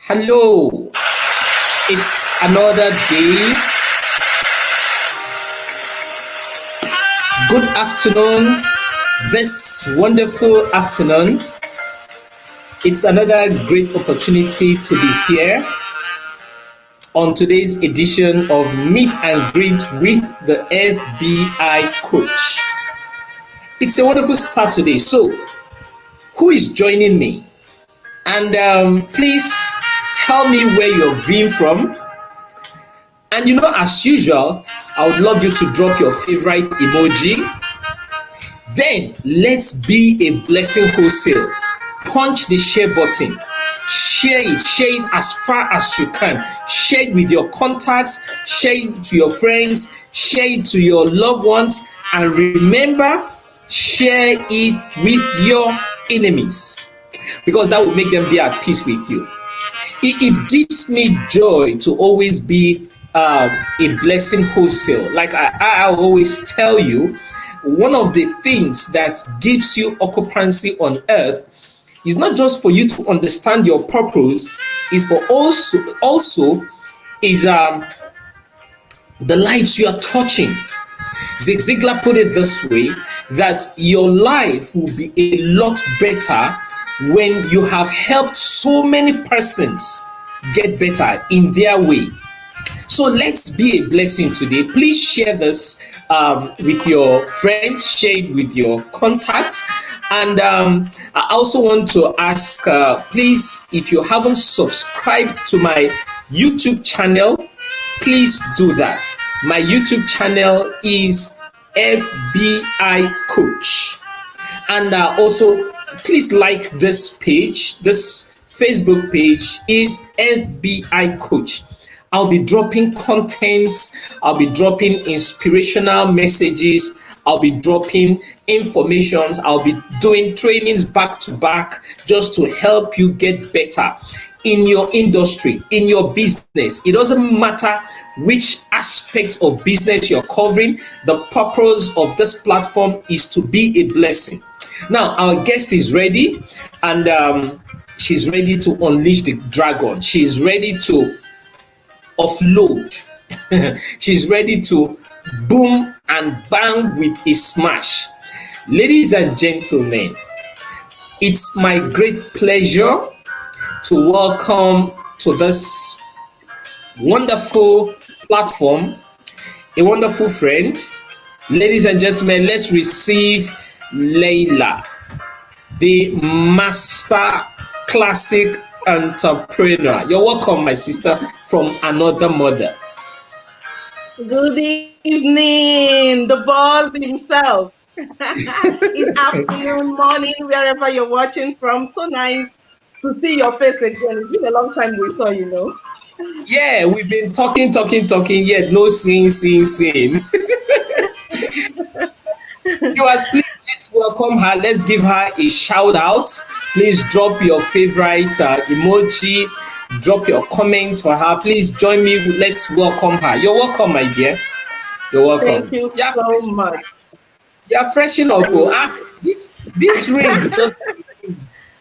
Hello, it's another day. Good afternoon, this wonderful afternoon. It's another great opportunity to be here on today's edition of Meet and Greet with the FBI Coach. It's a wonderful Saturday. So, who is joining me? And please tell me where you're viewing from. And as usual, I would love you to drop your favorite emoji. Then let's be a blessing wholesale. Punch the share button. Share it as far as you can. Share it with your contacts, share it to your friends, share it to your loved ones, and remember, share it with your enemies because that will make them be at peace with you. It gives me joy to always be a blessing wholesale. Like I always tell you, one of the things that gives you occupancy on earth is not just for you to understand your purpose, is for also is the lives you are touching. Zig Ziglar put it this way, that your life will be a lot better when you have helped so many persons get better in their way. So let's be a blessing today. Please share this with your friends, share it with your contacts. And I also want to ask, please, if you haven't subscribed to my YouTube channel, please do that. My YouTube channel is FBI Coach. And also, please like this page. This Facebook page is FBI Coach. I'll be dropping contents, I'll be dropping inspirational messages, I'll be dropping informations, I'll be doing trainings back to back just to help you get better in your industry, in your business. It doesn't matter which aspect of business you're covering, the purpose of this platform is to be a blessing. Now, our guest is ready, and she's ready to unleash the dragon. She's ready to offload. She's ready to boom and bang with a smash. Ladies and gentlemen, it's my great pleasure to welcome to this wonderful platform a wonderful friend. Ladies and gentlemen, let's receive Leila, the master classic entrepreneur. You're welcome, my sister, from another mother. Good evening, the boss himself. It's afternoon, morning, wherever you're watching from. So nice to see your face again. It's been a long time we saw you. Yeah, we've been talking, yet no scene. Viewers, please let's welcome her. Let's give her a shout out. Please drop your favorite emoji, drop your comments for her. Please join me. Let's welcome her. You're welcome, my dear. You're welcome. Thank you so much. You're freshening up. This ring just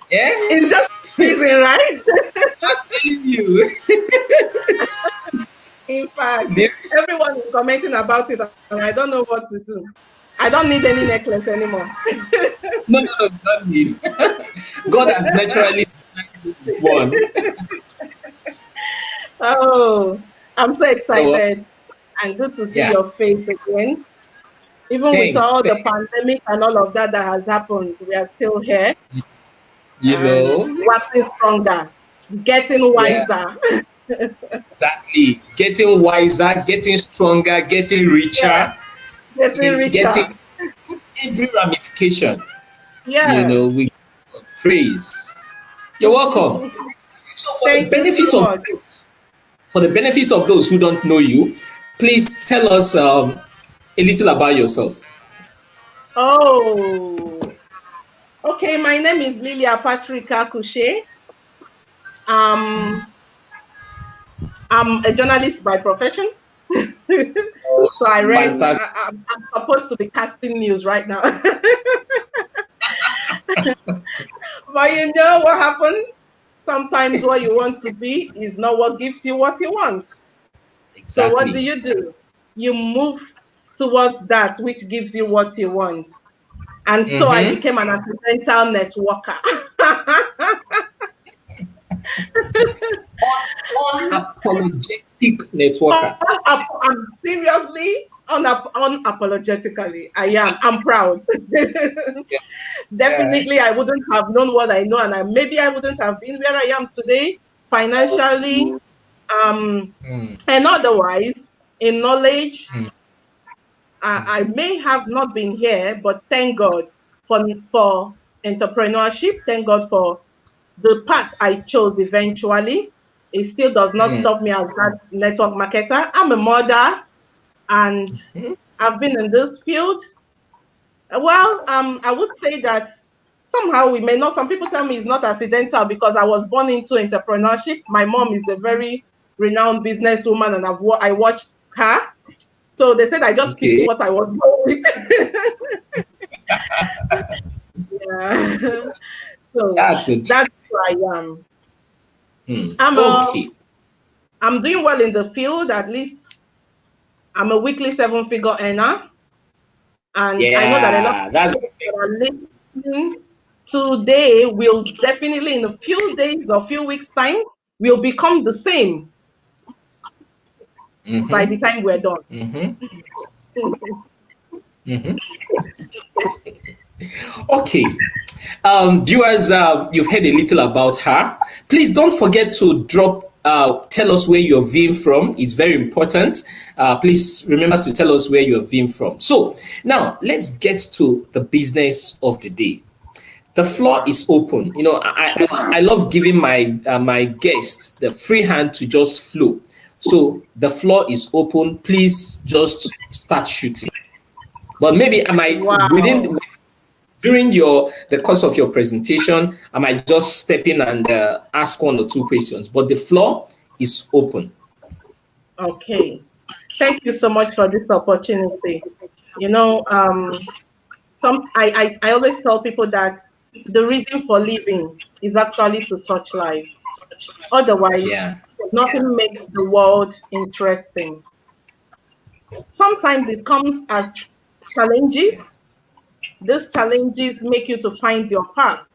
yeah. It's just freezing, right? I'm telling you. In fact, everyone is commenting about it, and I don't know what to do. I don't need any necklace anymore. No, you don't need. God has naturally designed one. Oh, I'm so excited and good to see your face again. Even with all the pandemic and all of that has happened, we are still here. Waxing stronger, getting wiser. Yeah. Exactly. Getting wiser, getting stronger, getting richer. Yeah. Getting every ramification. Yeah. We praise. You're welcome. So for the benefit of those who don't know you, please tell us a little about yourself. Oh, okay. My name is Lilia Patricia Couchet. I'm a journalist by profession. So I read, I'm supposed to be casting news right now. But you know what happens? Sometimes what you want to be is not what gives you what you want. So what Exactly. do? You move towards that which gives you what you want. And so I Mm-hmm. became an accidental networker. Unapologetic networker. I'm seriously unapologetically. I am. I'm proud. Yeah. Definitely, I wouldn't have known what I know, and maybe I wouldn't have been where I am today, financially, um, Mm, and otherwise. In knowledge, mm, I may have not been here, but thank God for entrepreneurship. Thank God for the path I chose eventually. It still does not mm, stop me as that network marketer. I'm a mother, and mm. I've been in this field. Well, I would say that somehow we may not. Some people tell me it's not accidental because I was born into entrepreneurship. My mom is a very renowned businesswoman, and I watched her. So they said I just picked Okay. what I was born with. Yeah. So That's it. that's who I am. Mm. I'm a, Okay. I'm doing well in the field. At least I'm a weekly seven-figure earner, and I know that a lot Yeah, of that's people that are listening today will definitely, in a few days or few weeks' time, will become the same by mm-hmm. the time we're done. Mm-hmm. Mm-hmm. Okay. Viewers, you've heard a little about her. Please don't forget to tell us where you're viewing from. It's very important. Please remember to tell us where you're viewing from. So now let's get to the business of the day. The floor is open. You know, I love giving my guests the free hand to just flow. So the floor is open. Please just start shooting. But maybe I might Wow. during your the course of your presentation, I might just step in and ask one or two questions. But the floor is open. Okay. Thank you so much for this opportunity. You know, I always tell people that the reason for living is actually to touch lives. Otherwise, Yeah. nothing makes the world interesting. Sometimes it comes as challenges. These challenges make you to find your path.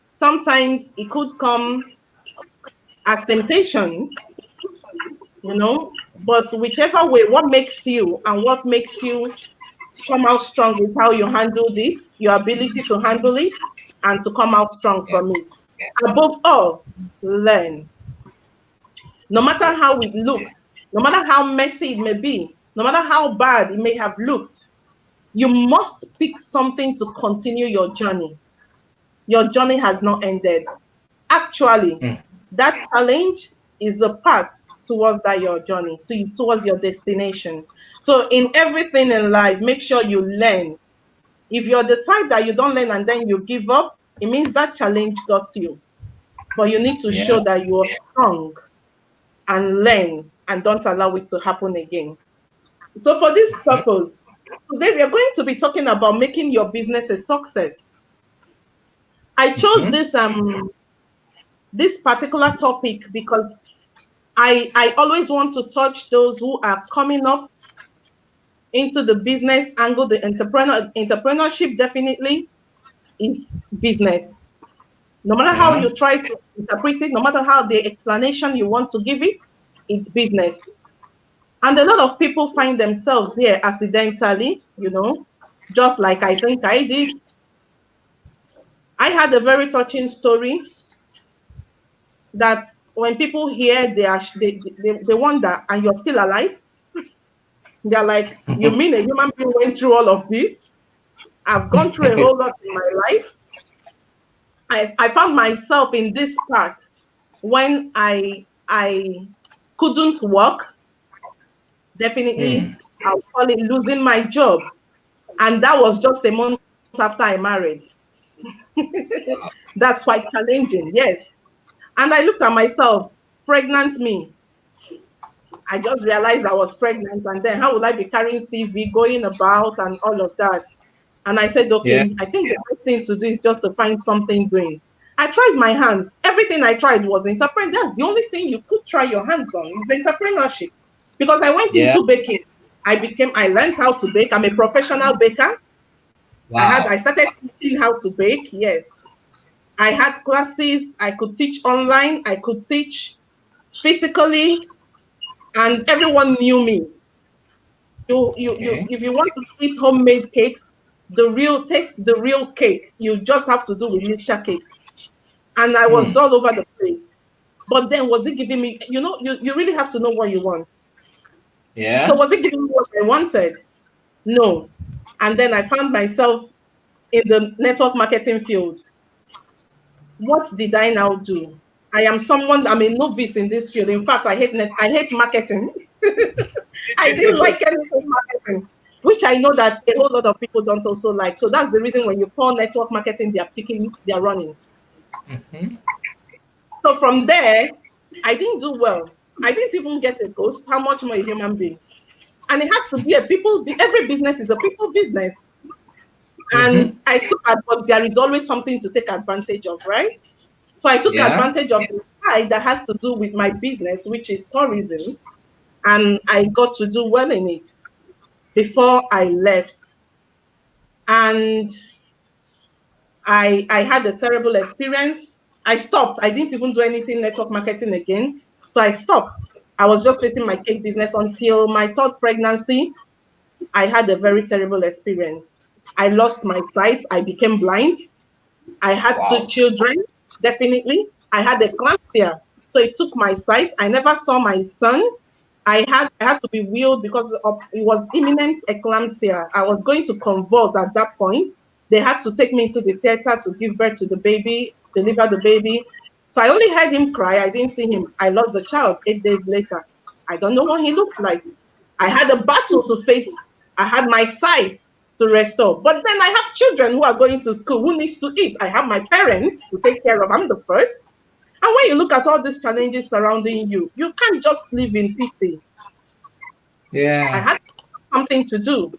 Sometimes it could come as temptations, but whichever way, what makes you and what makes you come out strong is how you handled it, your ability to handle it, and to come out strong Yeah. from it. Above all, learn. No matter how it looks, no matter how messy it may be, no matter how bad it may have looked, you must pick something to continue your journey. Your journey has not ended. Actually, Mm. that challenge is a path towards that your journey, towards your destination. So in everything in life, make sure you learn. If you're the type that you don't learn and then you give up, it means that challenge got you. But you need to show Yeah. that you are strong and learn and don't allow it to happen again. So for this purpose, today we are going to be talking about making your business a success. I chose Mm-hmm. this particular topic because I always want to touch those who are coming up into the business angle. The entrepreneurship definitely is business. No matter how Yeah. you try to interpret it, no matter how the explanation you want to give it, it's business. And a lot of people find themselves here accidentally, just like I think I did. I had a very touching story that when people hear, they wonder, and you're still alive. They're like, you mean a human being went through all of this? I've gone through a whole lot in my life. I found myself in this part when I couldn't work. Definitely, Mm. I'll call it losing my job. And that was just a month after I married. That's quite challenging, yes. And I looked at myself, pregnant me. I just realized I was pregnant. And then how would I be carrying CV, going about and all of that? And I said, Yeah. okay, I think the best thing to do is just to find something doing. I tried my hands. Everything I tried was entrepreneurship. That's the only thing you could try your hands on is entrepreneurship. Because I went Yeah. into baking. I learned how to bake. I'm a professional baker. Wow. I started teaching how to bake. Yes. I had classes. I could teach online. I could teach physically, and everyone knew me. Okay. If you want to eat homemade cakes, the real cake, you just have to do with mixture cakes. And I was Hmm. all over the place. But then was it giving me, you really have to know what you want. So Yeah. was it giving me what I wanted? No. And then I found myself in the network marketing field. What did I now do? I'm a novice in this field. In fact, I hate marketing. I didn't like anything marketing, which I know that a whole lot of people don't also like. So that's the reason when you call network marketing, they're running. So from there, I didn't do well. I didn't even get a ghost. How much more a human being? And it has to be every business is a people business. And Mm-hmm. but there is always something to take advantage of, right? So I took Yeah. advantage of the side that has to do with my business, which is tourism. And I got to do well in it before I left. And I had a terrible experience. I stopped. I didn't even do anything network marketing again. So I stopped. I was just facing my cake business until my third pregnancy. I had a very terrible experience. I lost my sight. I became blind. I had two Wow. children, definitely. I had eclampsia. So it took my sight. I never saw my son. I had to be wheeled because it was imminent eclampsia. I was going to convulse at that point. They had to take me into the theater to give birth to the baby, deliver the baby. So I only heard him cry. I didn't see him. I lost the child 8 days later. I don't know what he looks like. I had a battle to face. I had my sight to restore. But then I have children who are going to school who needs to eat. I have my parents to take care of. I'm the first. And when you look at all these challenges surrounding you, you can't just live in pity. I Yeah. had something to do.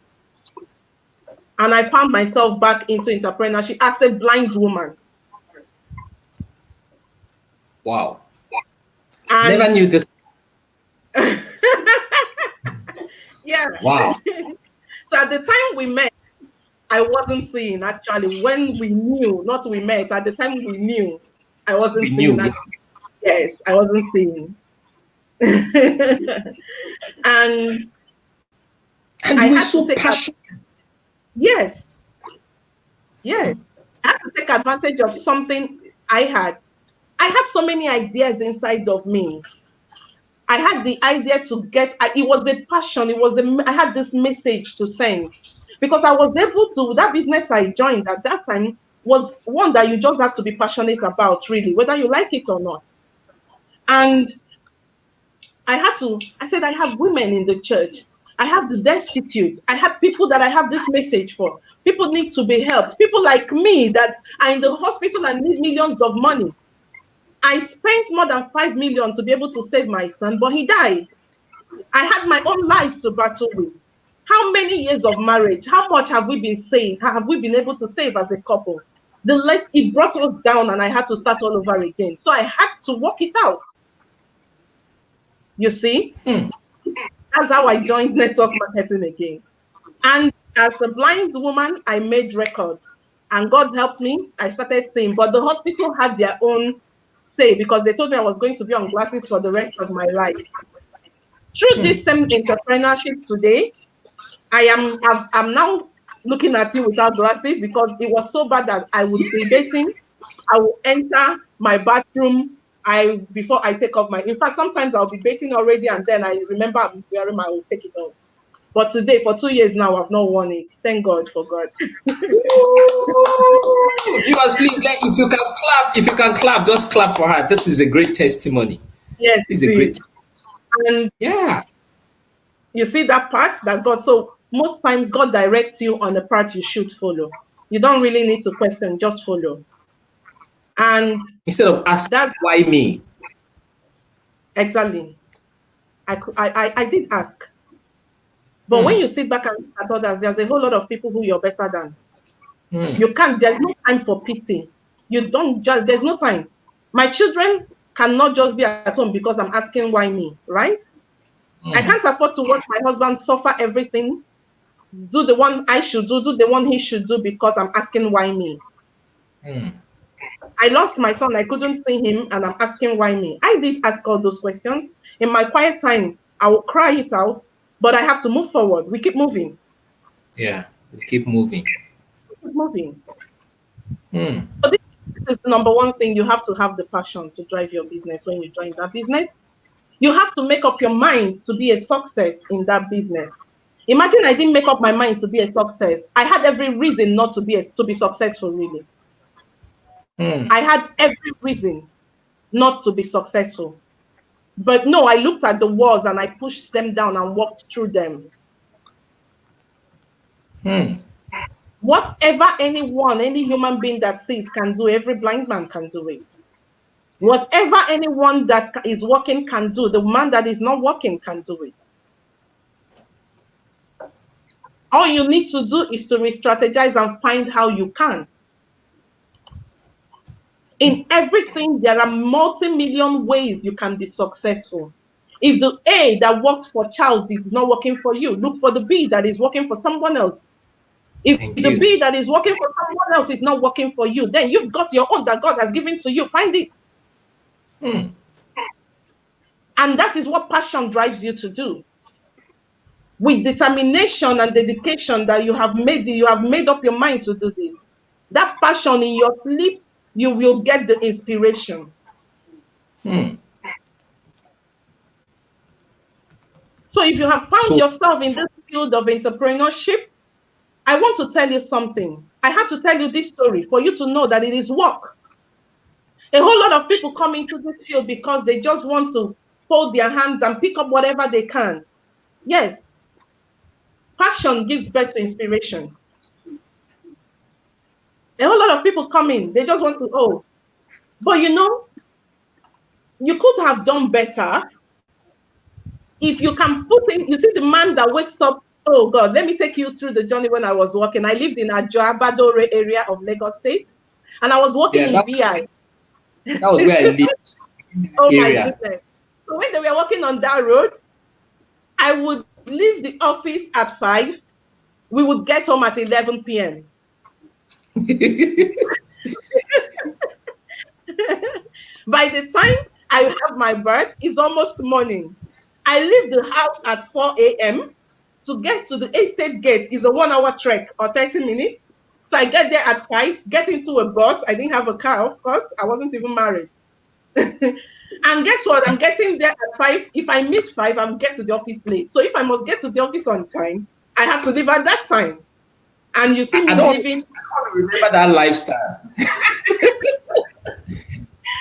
And I found myself back into entrepreneurship as a blind woman. Wow. Never And knew this. yeah. Wow. So at the time we met, I wasn't seeing actually. When we knew, not we met, at the time we knew, I wasn't We seeing knew. that. Yeah. Yes, I wasn't seeing. And And I you were had to so take passionate. yes, yes. I had to take advantage of something I had. I had so many ideas inside of me. I had the idea to it was a passion. I had this message to send because I was able to, that business I joined at that time was one that you just have to be passionate about, really, whether you like it or not. And I said, I have women in the church. I have the destitute. I have people that I have this message for. People need to be helped. People like me that are in the hospital and need millions of money. I spent more than 5 million to be able to save my son, but he died. I had my own life to battle with. How many years of marriage? How much have we been saved? Have we been able to save as a couple? It brought us down and I had to start all over again. So I had to work it out. You see? Hmm. That's how I joined network marketing again. And as a blind woman, I made records. And God helped me. I started seeing. But the hospital had their own say because they told me I was going to be on glasses for the rest of my life. Through this same entrepreneurship today, I'm now looking at you without glasses because it was so bad that I would be bathing. I will enter my bathroom before I take off in fact, sometimes I'll be bathing already and then I remember I'm wearing I will take it off. But today, for 2 years now, I've not worn it. Thank God for God. Ooh. Viewers, please, if you can clap, just clap for her. This is a great testimony. Yes, This is a it great. is. And Yeah. you see that part that God, so most times God directs you on the part you should follow. You don't really need to question, just follow. And Instead of asking that's why me. exactly. I did ask. But when you sit back and look at others, there's a whole lot of people who you're better than. You can't, there's no time for pity. You don't just, there's no time. My children cannot just be at home because I'm asking why me, right? I can't afford to watch my husband suffer everything, do the one I should do the one he should do because I'm asking why me. I lost my son, I couldn't see him, and I'm asking why me. I did ask all those questions. In my quiet time, I will cry it out, but I have to move forward. We keep moving. Yeah. We keep moving. Keep moving. Hmm. But this is the number one thing. You have to have the passion to drive your business when you join that business. You have to make up your mind to be a success in that business. Imagine I didn't make up my mind to be a success. I had every reason not to be successful, really. I had every reason not to be successful. But no, I looked at the walls and I pushed them down and walked through them. Whatever any human being that sees can do, every blind man can do it. Whatever anyone that is working can do, the man that is not working can do it. All you need to do is to re-strategize and find how you can. In everything, there are multi-million ways you can be successful. If the A that worked for Charles is not working for you, look for the B that is working for someone else. If the B that is working for someone else is not working for you, then you've got your own that God has given to you. Find it. And that is what passion drives you to do. With determination and dedication that you have made up your mind to do this. That passion in your sleep, you will get the inspiration. So if you have found yourself in this field of entrepreneurship, I want to tell you something. I had to tell you this story for you to know that it is work. A whole lot of people come into this field because they just want to fold their hands and pick up whatever they can. Yes. Passion gives birth to inspiration. A whole lot of people come in, they just want to, but you know, you could have done better if you can put in, you see the man that wakes up, oh God, let me take you through the journey when I was working. I lived in Ajo-Abadore area of Lagos State, and I was working in VI. That was where I lived. Oh my goodness. So when they were working on that road, I would leave the office at 5. We would get home at 11 p.m. By the time I have my birth, it's almost morning. I leave the house at 4 a.m. to get to the estate gate is a 1-hour trek or 30 minutes. So I get there at 5, get into a bus. I didn't have a car, of course. I wasn't even married. And guess what? I'm getting there at 5. If I miss 5, I'll get to the office late. So if I must get to the office on time, I have to leave at that time. And you see me living. I don't remember that lifestyle.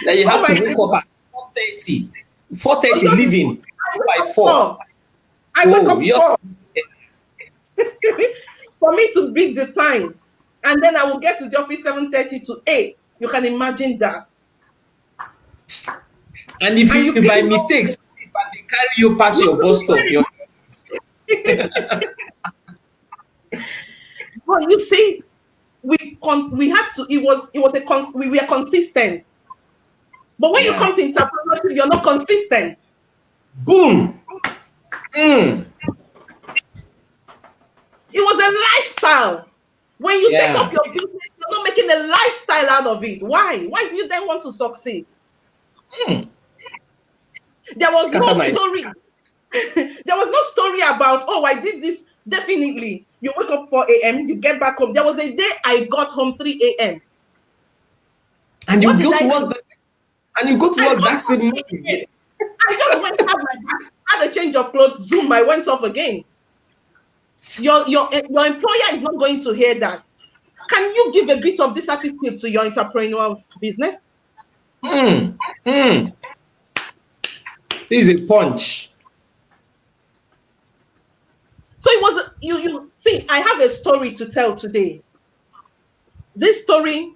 That you have to wake up at 4:30. 4:30 leaving by 4. I wake up 4. For me to beat the time. And then I will get to the office 7:30 to 8. You can imagine that. And if you by mistakes, if they carry you past your bus stop, well, you see, we had to. We were consistent. But when you come to entrepreneurship, you're not consistent. Boom. It was a lifestyle. When you take up your business, you're not making a lifestyle out of it. Why? Why do you then want to succeed? There was no story. There was no story about, oh, I did this. Definitely. You wake up 4 a.m., you get back home. There was a day I got home 3 a.m. And you go to work. And you go to work that same morning. I just went out my bag, had a change of clothes, zoom, I went off again. Your employer is not going to hear that. Can you give a bit of this attitude to your entrepreneurial business? This is a punch. So it was, you see, I have a story to tell today. This story,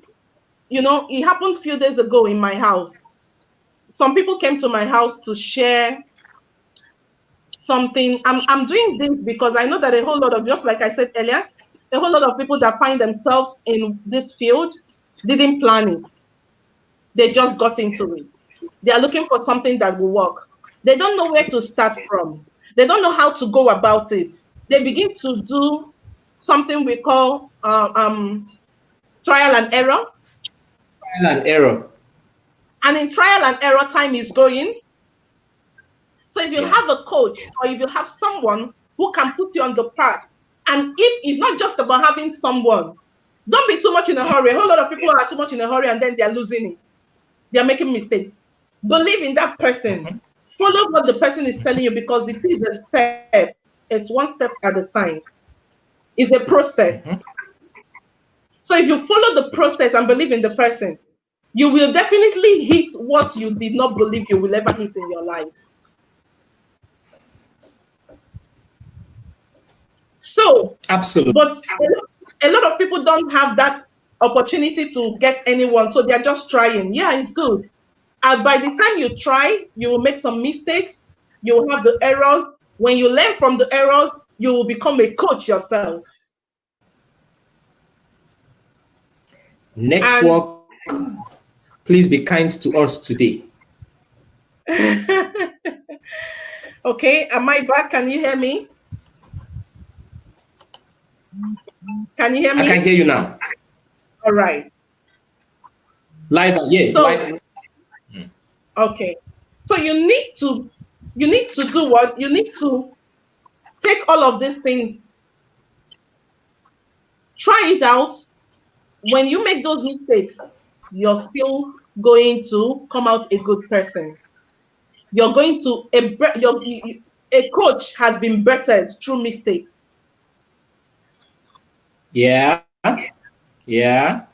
you know, it happened a few days ago in my house. Some people came to my house to share something. I'm doing this because I know that a whole lot of, just like I said earlier, a whole lot of people that find themselves in this field didn't plan it. They just got into it. They are looking for something that will work. They don't know where to start from. They don't know how to go about it. They begin to do something we call trial and error. Trial and error. And in trial and error, time is going. So if you have a coach or if you have someone who can put you on the path, and if it's not just about having someone, don't be too much in a hurry. A whole lot of people are too much in a hurry and then they're losing it. They're making mistakes. Believe in that person. Follow what the person is telling you, because it is a step. It's one step at a time. It's a process. So if you follow the process and believe in the person, you will definitely hit what you did not believe you will ever hit in your life. So, absolutely. But a lot of people don't have that opportunity to get anyone, so they're just trying. Yeah, it's good. And by the time you try, you will make some mistakes. You will have the errors. When you learn from the errors, you will become a coach yourself. Network, please be kind to us today. Okay, am I back? Can you hear me? Can you hear me? I can hear you now. All right. Live, yes. So, live. Okay. So you need to do what? You need to take all of these things, try it out. When you make those mistakes, you're still going to come out a good person. You're going to, a coach has been bettered through mistakes. Yeah. Yeah.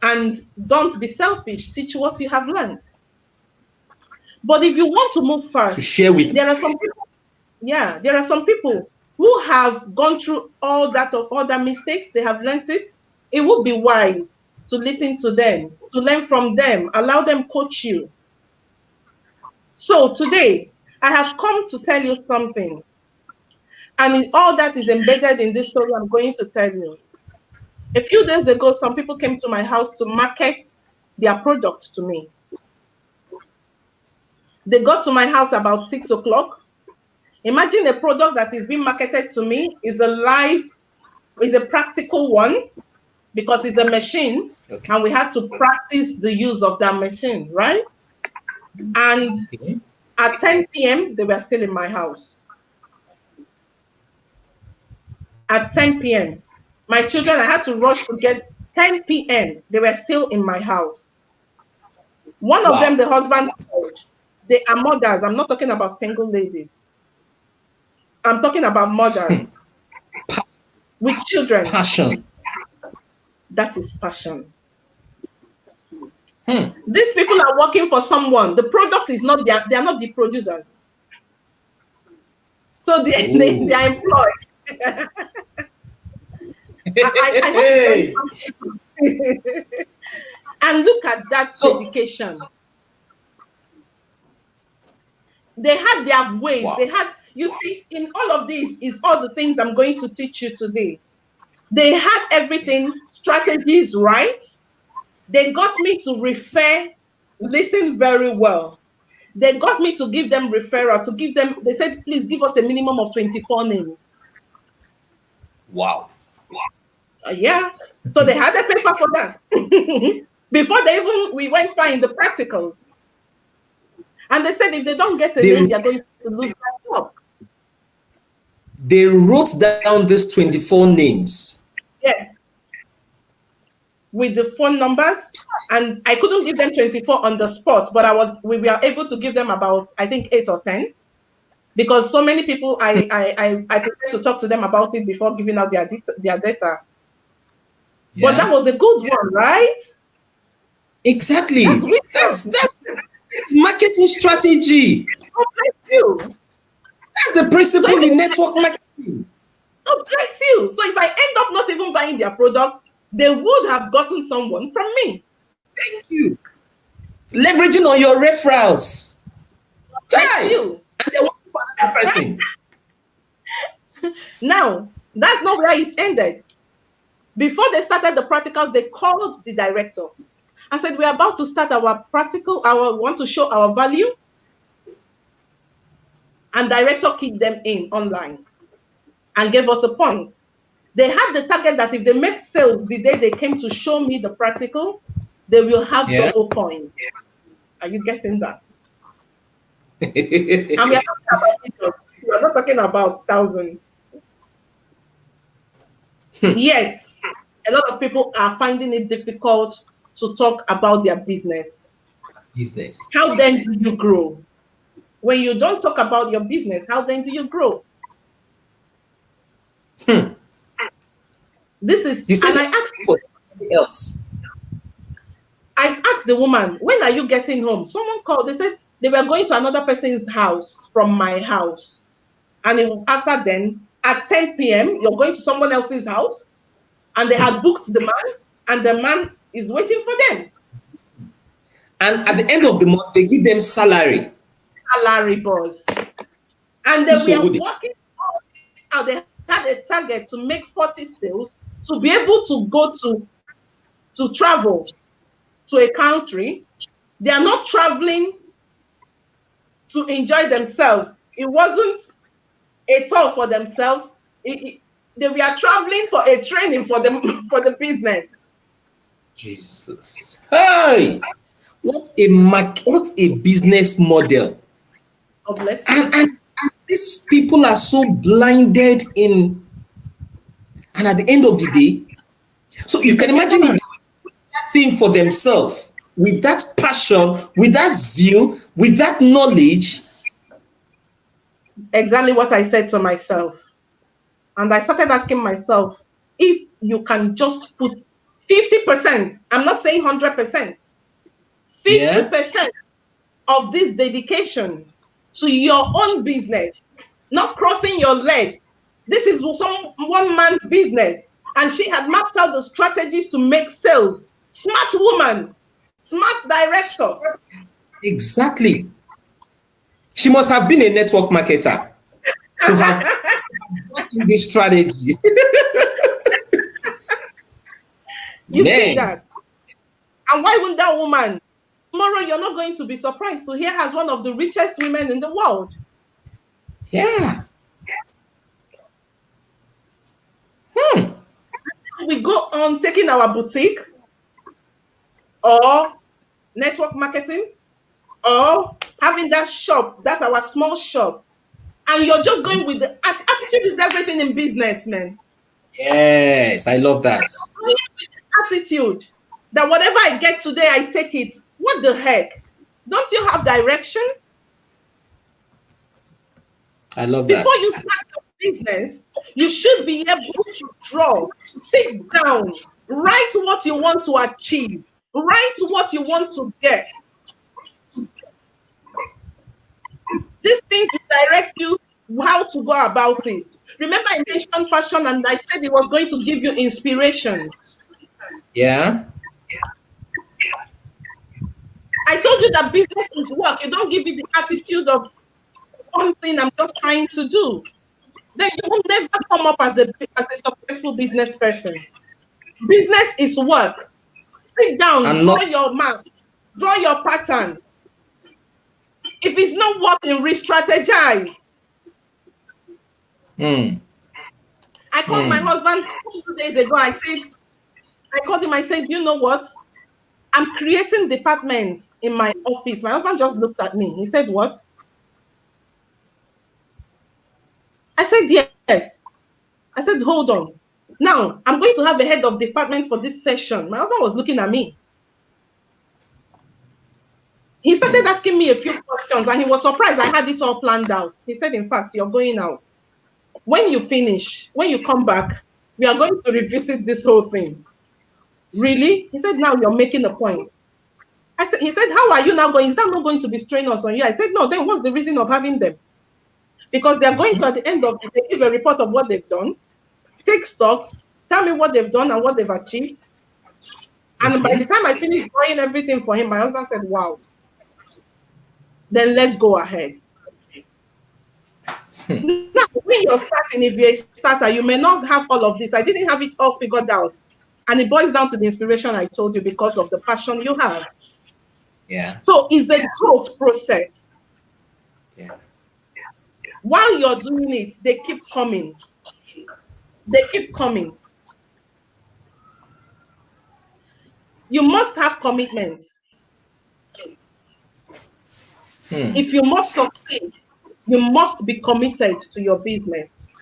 And don't be selfish. Teach what you have learned. But if you want to move fast, to share with, there are some people. Yeah, there are some people who have gone through all that mistakes. They have learned it. It would be wise to listen to them, to learn from them, allow them coach you. So today, I have come to tell you something. And all that is embedded in this story I'm going to tell you. A few days ago, some people came to my house to market their product to me. They got to my house about 6 o'clock. Imagine a product that is being marketed to me is a practical one, because it's a machine, okay. And we had to practice the use of that machine, right? And at 10 p.m., they were still in my house. At 10 p.m., my children, I had to rush to get 10 p.m., they were still in my house. One of them, the husband, they are mothers. I'm not talking about single ladies. I'm talking about mothers with children. Passion. That is passion. These people are working for someone. The product is not they are not the producers. So they are employed. I and look at that dedication. They had their ways. Wow. They had, you see, in all of this is all the things I'm going to teach you today. They had everything, strategies, right? They got me to listen very well. They got me to give them referral, to give them, they said, please give us a minimum of 24 names. Wow. Yeah. So they had a paper for that. Before we went far in the practicals. And they said if they don't get a name, they're going to lose their job. They wrote down these 24 names. Yeah. With the phone numbers. And I couldn't give them 24 on the spot, but we were able to give them about, I think, 8 or 10. Because so many people, I prefer to talk to them about it before giving out their data. Yeah. But that was a good one, right? Exactly. That's marketing strategy. Oh, bless you. That's the principle in network marketing. Oh, bless you. So if I end up not even buying their product, they would have gotten someone from me. Thank you. Leveraging on your referrals. Bless you. And they want to find that person. Now, That's not where it ended. Before they started the practicals, they called the director and said, we're about to start our practical, want to show our value. And director kicked them in online and gave us a point. They had the target that if they make sales the day they came to show me the practical, they will have double points. Are you getting that? And we are talking about millions. We are not talking about thousands. Yet, a lot of people are finding it difficult to talk about their business. How then do you grow? When you don't talk about your business, how then do you grow? This is, and I asked for somebody else. I asked the woman, when are you getting home? Someone called, they said they were going to another person's house from my house. And after then, at 10 p.m., you're going to someone else's house, and they had booked the man, and the man is waiting for them. And at the end of the month, they give them salary. Salary, boss. And they were working out. They had a target to make 40 sales to be able to go to travel to a country. They are not traveling to enjoy themselves. It wasn't a tour for themselves. They were traveling for a training for the business. Jesus. Hey, what a business model. God bless you. And these people are so blinded in, and at the end of the day, so you can imagine if they do that thing for themselves with that passion, with that zeal, with that knowledge. Exactly what I said to myself. And I started asking myself, if you can just put 50%, I'm not saying 100%, 50% of this dedication to your own business, not crossing your legs. This is one man's business. And she had mapped out the strategies to make sales. Smart woman, smart director. Exactly. She must have been a network marketer to have this strategy. You see that? And why wouldn't that woman? Tomorrow, you're not going to be surprised to hear her as one of the richest women in the world. Yeah. We go on taking our boutique or network marketing or having that shop, that's our small shop. And you're just going with the attitude is everything in business, man. Yes, I love that. Attitude that whatever I get today, I take it. What the heck? Don't you have direction? I love that. Before you start your business, you should be able to draw, sit down, write what you want to achieve, write what you want to get. These things will direct you how to go about it. Remember, I mentioned passion and I said it was going to give you inspiration. Yeah. I told you that business is work. You don't give it the attitude of one thing I'm just trying to do. Then you will never come up as a successful business person. Business is work. Sit down, draw your map, draw your pattern. If it's not working, re-strategize. I called my husband 2 days ago. I called him, I said, you know what? I'm creating departments in my office. My husband just looked at me. He said, what? I said, yes. I said, hold on. Now, I'm going to have a head of department for this session. My husband was looking at me. He started asking me a few questions and he was surprised I had it all planned out. He said, in fact, you're going out. When you finish, when you come back, we are going to revisit this whole thing. Really? He said, now you're making a point. He said, how are you now going? Is that not going to be strenuous on you? I said, no, then what's the reason of having them? Because they're going to, at the end of the day, give a report of what they've done, take stocks, tell me what they've done and what they've achieved. And by the time I finished drawing everything for him, my husband said, wow, then let's go ahead. Now, when you're starting, if you're a starter, you may not have all of this. I didn't have it all figured out. And it boils down to the inspiration I told you because of the passion you have. Yeah. So it's a growth process. Yeah. While you're doing it, they keep coming. They keep coming. You must have commitment. If you must succeed, you must be committed to your business.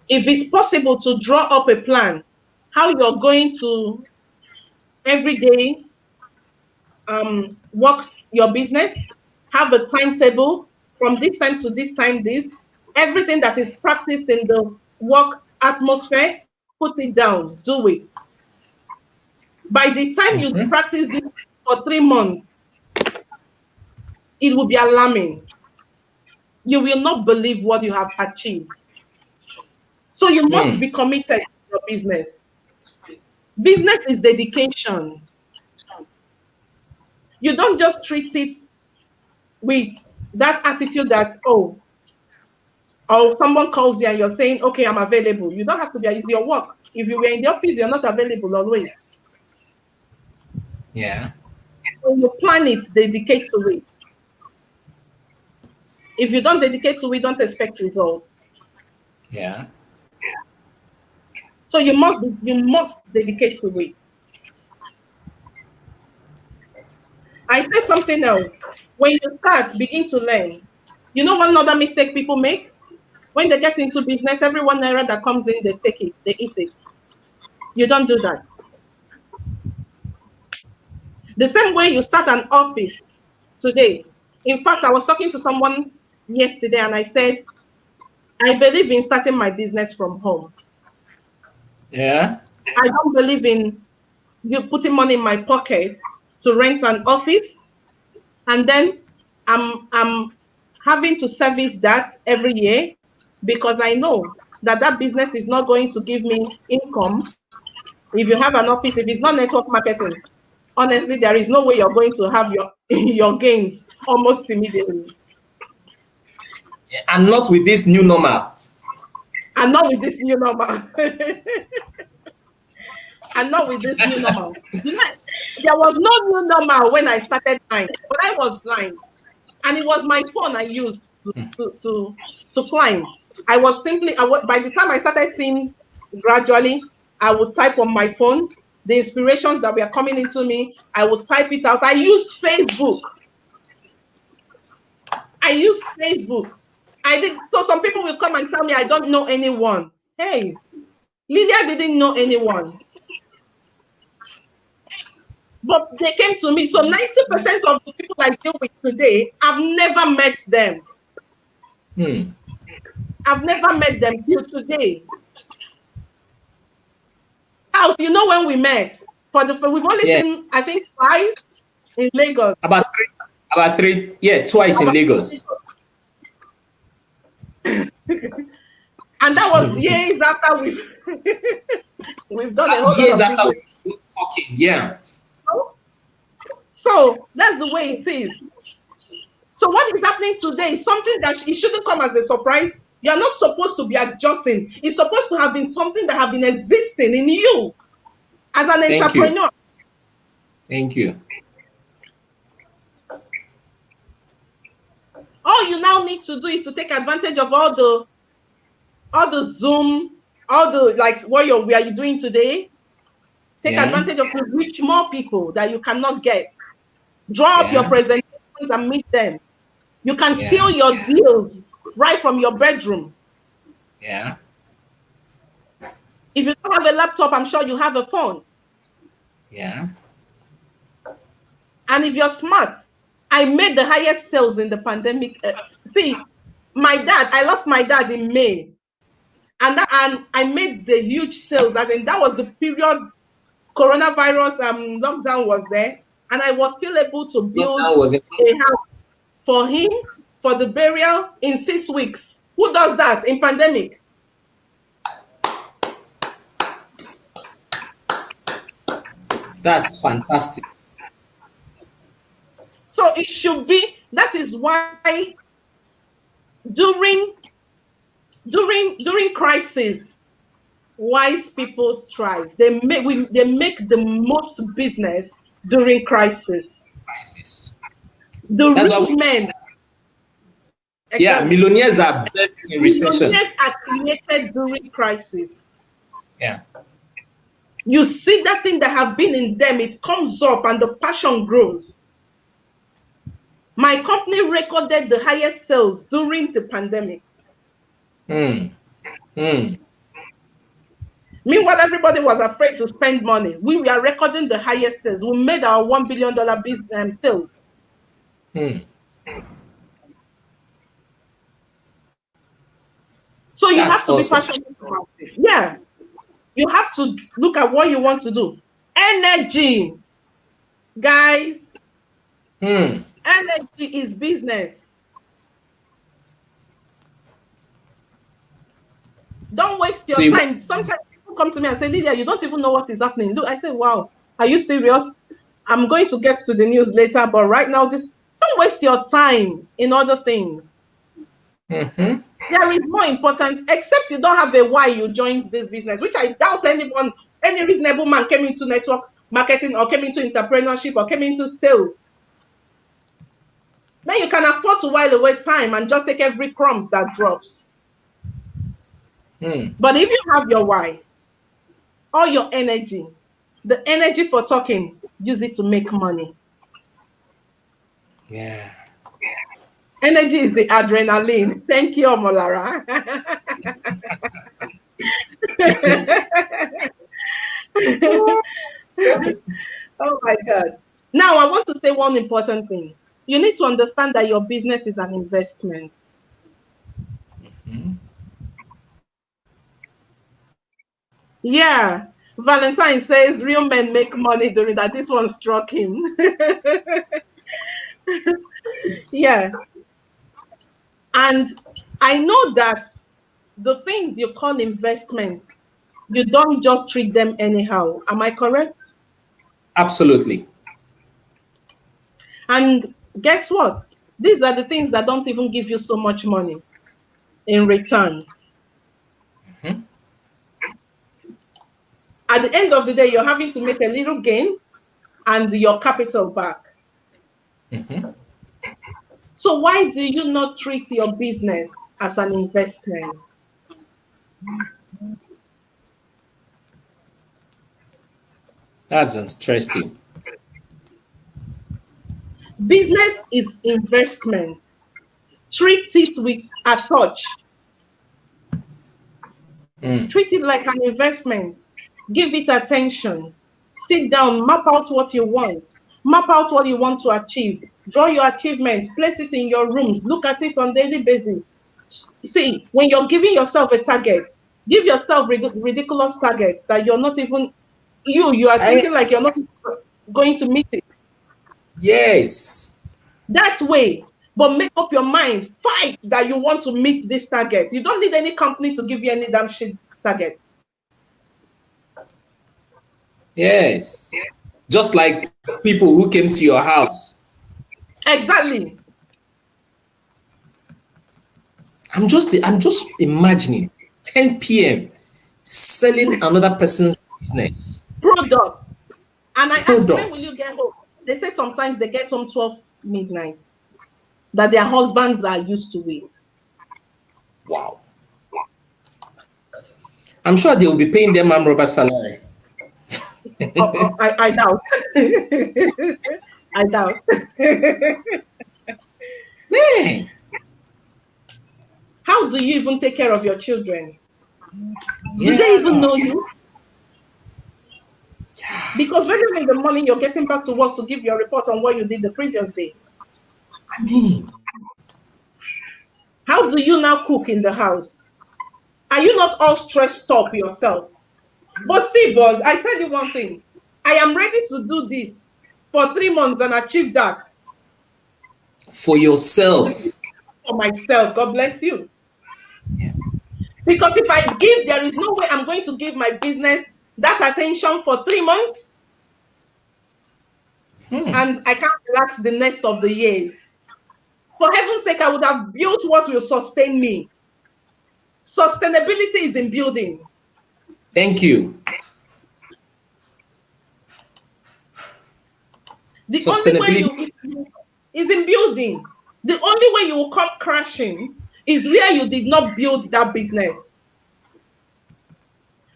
If it's possible to draw up a plan, how you're going to every day work your business, have a timetable from this time to this time, this, everything that is practiced in the work atmosphere, put it down, do it. By the time you practice this for 3 months, it will be alarming. You will not believe what you have achieved. So you must be committed to your business. Business is dedication. You don't just treat it with that attitude that, oh, or someone calls you and you're saying, okay, I'm available. You don't have to be, it's your work. If you were in the office, you're not available always. Yeah. When you plan it, dedicate to it. If you don't dedicate to it, don't expect results. Yeah. So you must dedicate to it. I say something else. When you start, begin to learn. You know one other mistake people make? When they get into business, every 1 naira that comes in, they take it, they eat it. You don't do that. The same way you start an office today. In fact, I was talking to someone yesterday and I said, I believe in starting my business from home. Yeah. I don't believe in you putting money in my pocket to rent an office and then I'm having to service that every year because I know that that business is not going to give me income. If you have an office, if it's not network marketing, honestly, there is no way you're going to have your your gains almost immediately. And not with this new normal. And not with this new normal. And not with this new normal. You know, there was no new normal when I started mine, but I was blind. And it was my phone I used to climb. I was simply, by the time I started seeing gradually, I would type on my phone the inspirations that were coming into me. I would type it out. I used Facebook. I used Facebook. I did. So some people will come and tell me I don't know anyone. Hey, Lilia didn't know anyone. But they came to me. So 90% of the people I deal with today, I've never met them. I've never met them till today. House, you know when we met? We've only seen, I think, twice in Lagos. About three, yeah, twice in Lagos. And that was years after we've done a whole lot Years of after business. we were talking, yeah. So that's the way it is. So what is happening today is something that it shouldn't come as a surprise. You are not supposed to be adjusting. It's supposed to have been something that have been existing in you as an entrepreneur. Thank you. All you now need to do is to take advantage of all the Zoom, all the like what we are doing today. Take advantage of to reach more people that you cannot get. Draw up your presentations and meet them. You can seal your deals right from your bedroom. Yeah. If you don't have a laptop, I'm sure you have a phone. Yeah. And if you're smart, I made the highest sales in the pandemic. See, I lost my dad in May. And I made the huge sales. As in, that was the period coronavirus lockdown was there. And I was still able to build a house for him for the burial in 6 weeks. Who does that in pandemic? That's fantastic. So it should be, that is why During crisis, wise people thrive. They make the most business during crisis. Crisis. The That's why rich men, yeah, exactly. millionaires are better in recession. Millionaires are created during crisis. Yeah. You see that thing that have been in them, it comes up and the passion grows. My company recorded the highest sales during the pandemic. Hmm. Hmm. Meanwhile, everybody was afraid to spend money. We were recording the highest sales. We made our $1 billion business sales. Hmm. So you have That's to be awesome. passionate about it. Yeah. You have to look at what you want to do. Energy, guys. Hmm. Energy is business. Don't waste So your you time. Sometimes people come to me and say, Lydia, you don't even know what is happening. Look, I say, wow, are you serious? I'm going to get to the news later, but right now, don't waste your time in other things. mm-hmm. There is more important, except you don't have a why you joined this business, which I doubt any reasonable man came into network marketing or came into entrepreneurship or came into sales. Then you can afford to while away time and just take every crumbs that drops. Hmm. But if you have your why, all your energy, the energy for talking, use it to make money. Yeah. Energy is the adrenaline. Thank you, Omolara. Oh my God. Now, I want to say one important thing. You need to understand that your business is an investment. Hmm. Yeah. Valentine says real men make money during that. This one struck him. Yeah. And I know that the things you call investment, you don't just treat them anyhow. Am I correct? Absolutely. And guess what? These are the things that don't even give you so much money in return. Hmm. At the end of the day, you're having to make a little gain and your capital back. Hmm. So why do you not treat your business as an investment? That's interesting. Business is investment. Treat it with as such. Hmm. Treat it like an investment. Give it attention. Sit down, map out what you want. Map out what you want to achieve. Draw your achievement, place it in your rooms, look at it on daily basis. See, when you're giving yourself a target, give yourself ridiculous targets that you're not even you are I thinking like you're not going to meet it. yes. That way, but make up your mind, fight that you want to meet this target. You don't need any company to give you any damn shit target. Yes. Just like people who came to your house. Exactly. I'm just imagining 10 p.m. selling another person's business Product. And I asked, when will product. you get home? They say sometimes they get home 12 midnight, that their husbands are used to it. Wow. I'm sure they will be paying them arm robber salary. I doubt. I doubt. Man. How do you even take care of your children? Do they even Yeah. know you? Because very early in the morning, you're getting back to work to give your report on what you did the previous day. I mean, How do you now cook in the house? Are you not all stressed up yourself? But see, boss, I tell you one thing. I am ready to do this for 3 months and achieve that for yourself. for myself. God bless you. Yeah. Because if I give, there is no way I'm going to give my business that attention for 3 months Hmm. and I can't relax the next of the years. For heaven's sake, I would have built what will sustain me. Sustainability is in building. Thank you. The only way Sustainability you is in building. The only way you will come crashing is where you did not build that business.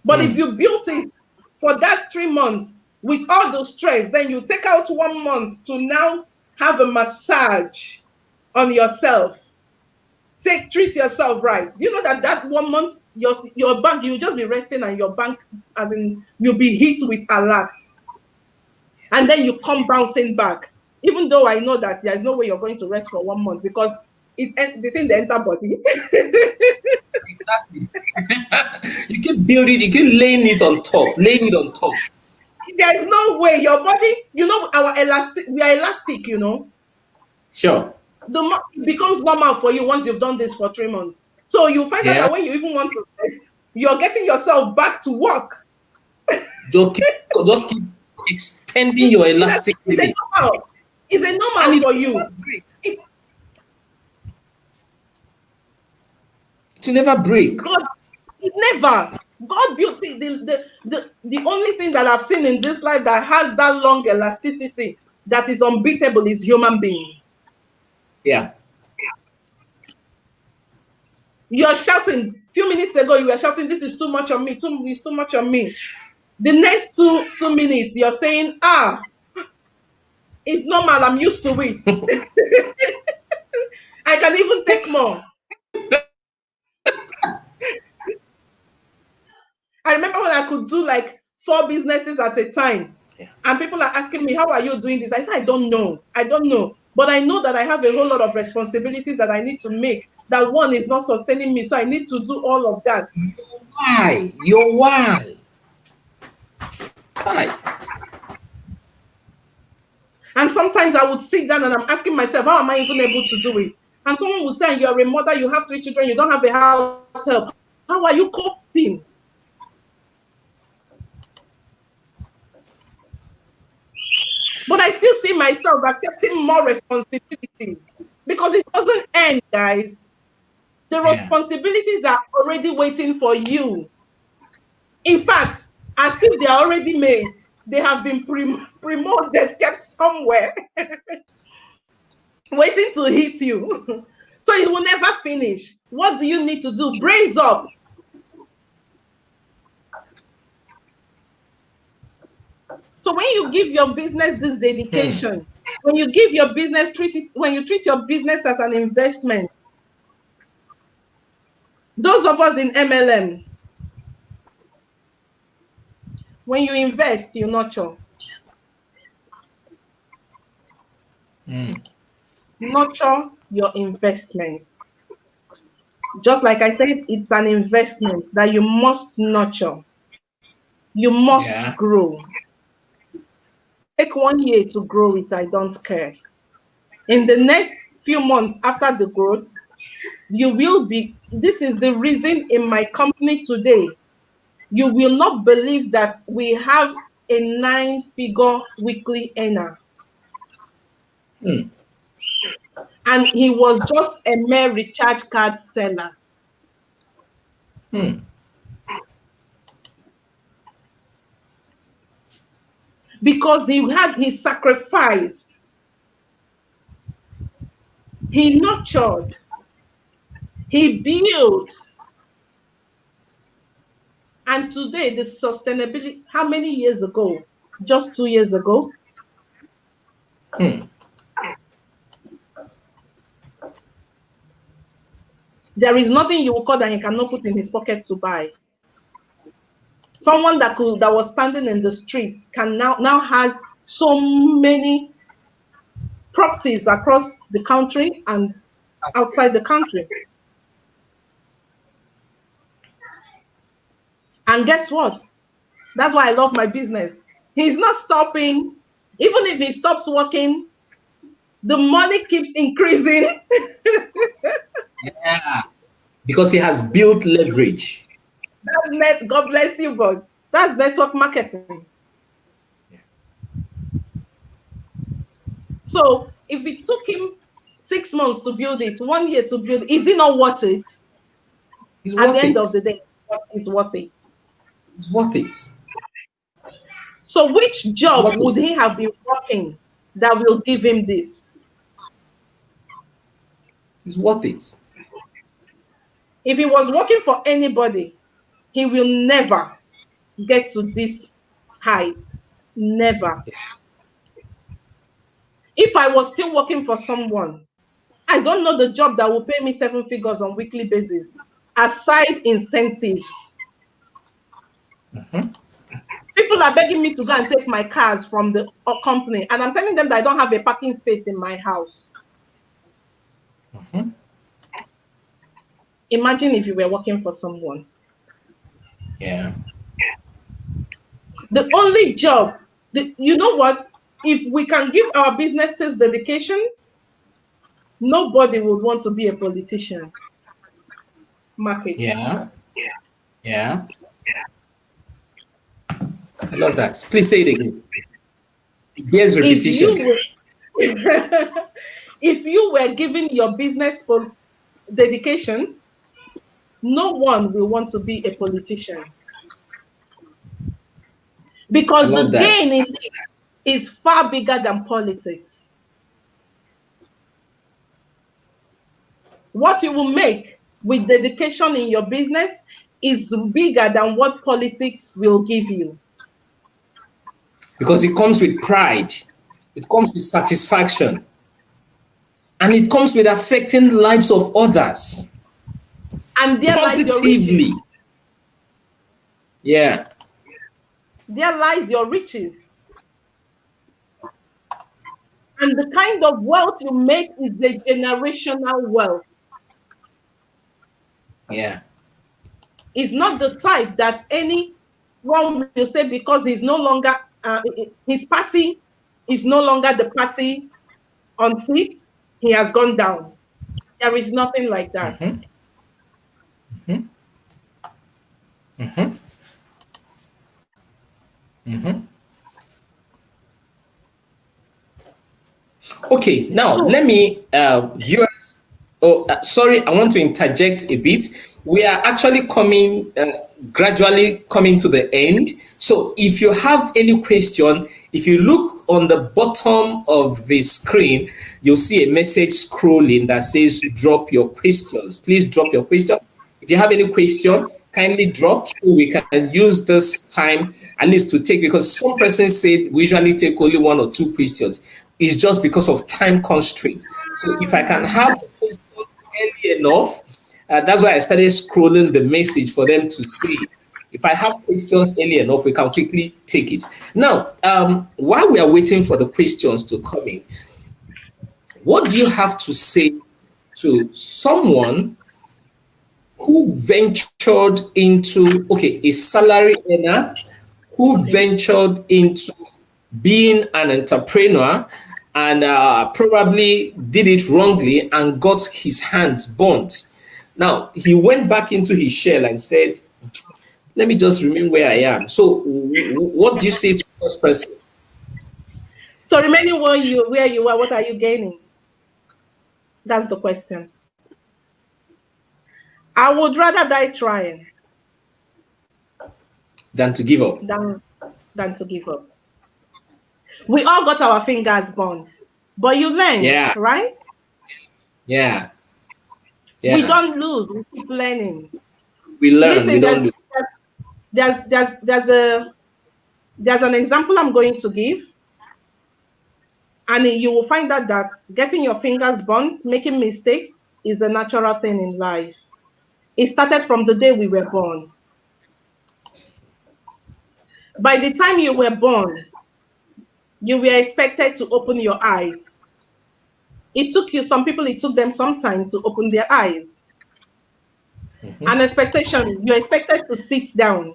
But if you built it for that 3 months with all the stress, then you take out 1 month to now have a massage on yourself. Treat yourself right. Do you know that 1 month your bank, you'll just be resting and your bank, as in, you'll be hit with alerts. And then you come bouncing back. Even though I know that there's no way you're going to rest for 1 month because it's the thing they enter body. Exactly. You keep building, you keep laying it on top. There's no way your body, you know, we are elastic, you know. Sure. It becomes normal for you once you've done this for 3 months. So you find out that when you even want to rest, you're getting yourself back to work. Just keep extending your elastic. It's a normal for you. It will never break. God built. See, the only thing that I've seen in this life that has that long elasticity that is unbeatable is human being. Yeah. You're shouting. A few minutes ago, you were shouting, "This is too much on me. It's too much on me." The next two minutes, you're saying, it's normal. I'm used to it. I can even take more. I remember when I could do like 4 businesses at a time. Yeah. And people are asking me, how are you doing this? I said, I don't know. But I know that I have a whole lot of responsibilities that I need to make. That one is not sustaining me. So I need to do all of that. Your why. And sometimes I would sit down and I'm asking myself, how am I even able to do it? And someone will say, you're a mother, you have 3 children, you don't have a house help. How are you coping? But I still see myself accepting more responsibilities because it doesn't end, guys. The responsibilities are already waiting for you. In fact, as if they are already made, they have been promoted, kept somewhere, waiting to hit you. So it will never finish. What do you need to do? Brace up. So when you give your business this dedication, when you give your business, when you treat your business as an investment, those of us in MLM, when you invest, you nurture. Nurture your investments. Just like I said, it's an investment that you must nurture. You must grow. Take 1 year to grow it, I don't care. In the next few months after the growth, you will be, this is the reason in my company today, you will not believe that we have a 9-figure weekly earner. And he was just a mere recharge card seller. Because he sacrificed, he nurtured, he built. And today, the sustainability, how many years ago? Just 2 years ago? There is nothing you will call that he cannot put in his pocket to buy. Someone that was standing in the streets can now has so many properties across the country and outside the country. And guess what? That's why I love my business. He's not stopping. Even if he stops working, the money keeps increasing. Because he has built leverage. God bless you, God. That's network marketing. So if it took him 6 months to build it, 1 year to build it. Is it not worth it? It's At the worth end it. of the day, it's worth it. It's worth it. So which It's job worth would it. he have been working that will give him this? It's worth it. If he was working for anybody, he will never get to this height. Never. If I was still working for someone, I don't know the job that will pay me 7 figures on weekly basis, aside incentives. People are begging me to go and take my cars from the company, and I'm telling them that I don't have a parking space in my house. Imagine if you were working for someone. Yeah. The only job, you know what? If we can give our businesses dedication, nobody would want to be a politician. Mark it. Yeah. Yeah. I love that. Please say it again. Here's If repetition. you were, if you were giving your business for dedication, no one will want to be a politician, I because the love that. gain in it is far bigger than politics. What you will make with dedication in your business is bigger than what politics will give you. Because it comes with pride, it comes with satisfaction, and it comes with affecting lives of others And there lies your positively. riches. Yeah. There lies your riches. And the kind of wealth you make is the generational wealth. Yeah. It's not the type that anyone will say because he's no longer, his party is no longer the party on seat, he has gone down. There is nothing like that. Okay, now So, let me, viewers. Oh, sorry, I want to interject a bit. We are actually coming, gradually coming to the end. So, if you have any question, if you look on the bottom of the screen, you'll see a message scrolling that says "Drop your questions." Please drop your questions. If you have any question, kindly drop so we can use this time at least to take, because some persons said we usually take only 1 or 2 questions. It's just because of time constraint. So if I can have the questions early enough, that's why I started scrolling the message for them to see. If I have questions early enough, we can quickly take it. Now, while we are waiting for the questions to come in, what do you have to say to someone who ventured into, okay, a salary earner who ventured into being an entrepreneur and probably did it wrongly and got his hands burnt? Now, he went back into his shell and said, let me just remain where I am. So, what do you say to this person? so remaining where you are, what are you gaining? That's the question. I would rather die trying Than to give up. than to give up. We all got our fingers burnt, but you learn, Yeah, right? yeah, We yeah. don't lose. We keep learning. We learn, we Listen, don't lose. there's an example I'm going to give, and you will find out that getting your fingers burnt, making mistakes, is a natural thing in life. It started from the day we were born. By the time you were born, you were expected to open your eyes. It took you, some people, it took them some time to open their eyes. An expectation, you're expected to sit down.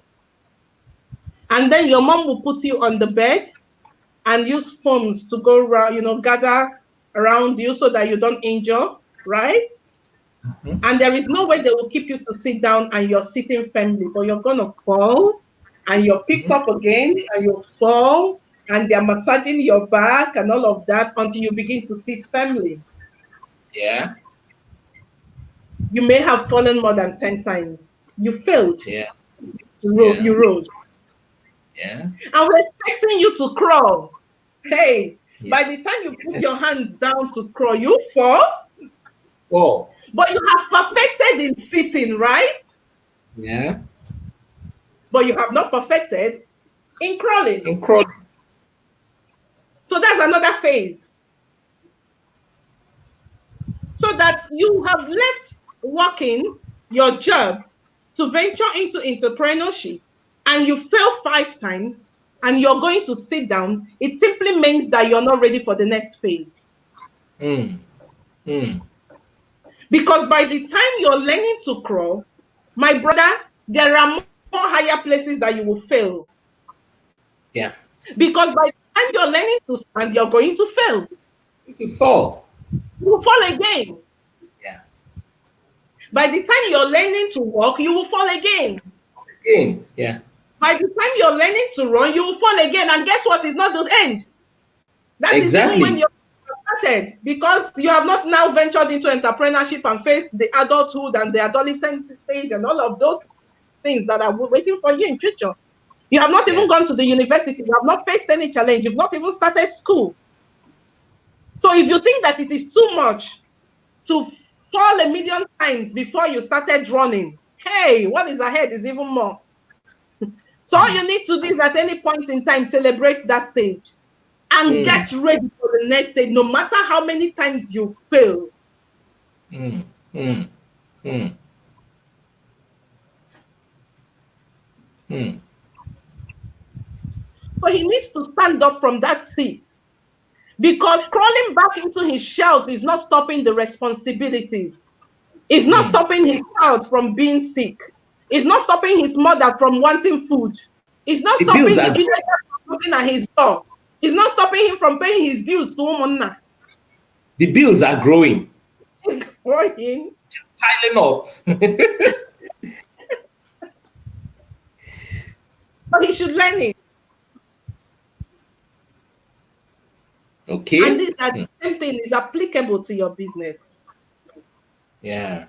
And then your mom will put you on the bed and use foams to go around, gather around you so that you don't injure, right? And there is no way they will keep you to sit down and you're sitting firmly, but you're going to fall and you're picked up again and you fall and they're massaging your back and all of that until you begin to sit firmly. Yeah. You may have fallen more than 10 times. You failed. Yeah. You Yeah. rose. Yeah. And we're expecting you to crawl. Hey, Yeah. by the time you put your hands down to crawl, you fall, Oh. but you have perfected in sitting, right? Yeah. But you have not perfected in crawling. And crawl. So that's another phase. So that you have left working your job to venture into entrepreneurship and you fail 5 times and you're going to sit down, it simply means that you're not ready for the next phase. Mm. Mm. Because by the time you're learning to crawl, my brother, there are more higher places that you will fail. Yeah. Because by the time you're learning to stand, you're going to fail. To fall. You will fall again. Yeah. By the time you're learning to walk, you will fall again. Again. Yeah. By the time you're learning to run, you will fall again. And guess what? It's not the end. That is even when Exactly. you're started, because you have not now ventured into entrepreneurship and faced the adulthood and the adolescent stage and all of those things that are waiting for you in future. You have not Yeah. even gone to the university. You have not faced any challenge. You've not even started school. So if you think that it is too much to fall a million times before you started running, hey, what is ahead is even more. So all you need to do is at any point in time, celebrate that stage and Mm. get ready for the next stage, no matter how many times you fail. Mm. Mm. Mm. Mm. So he needs to stand up from that seat, because crawling back into his shells is not stopping the responsibilities. It's not Mm. stopping his child from being sick. It's not stopping his mother from wanting food. It's not The bills stopping the are villager from knocking at his door. It's not stopping him from paying his dues to Umunna. the bills are growing, Going. piling up. But he should learn it. And Okay. this that same thing is applicable to your business. Yeah.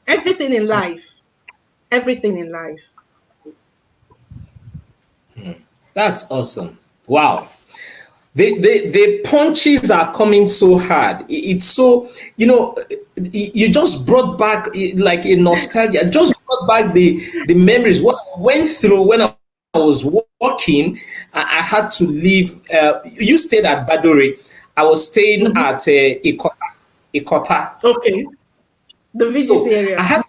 Everything in life. Everything in life. That's awesome. Wow. The punches are coming so hard. It's so, you just brought back like a nostalgia, just brought back the memories, what I went through when I was working. I had to leave. You stayed at Badore. I was staying Mhm. at Ikota. Okay. The VGC So I area. had,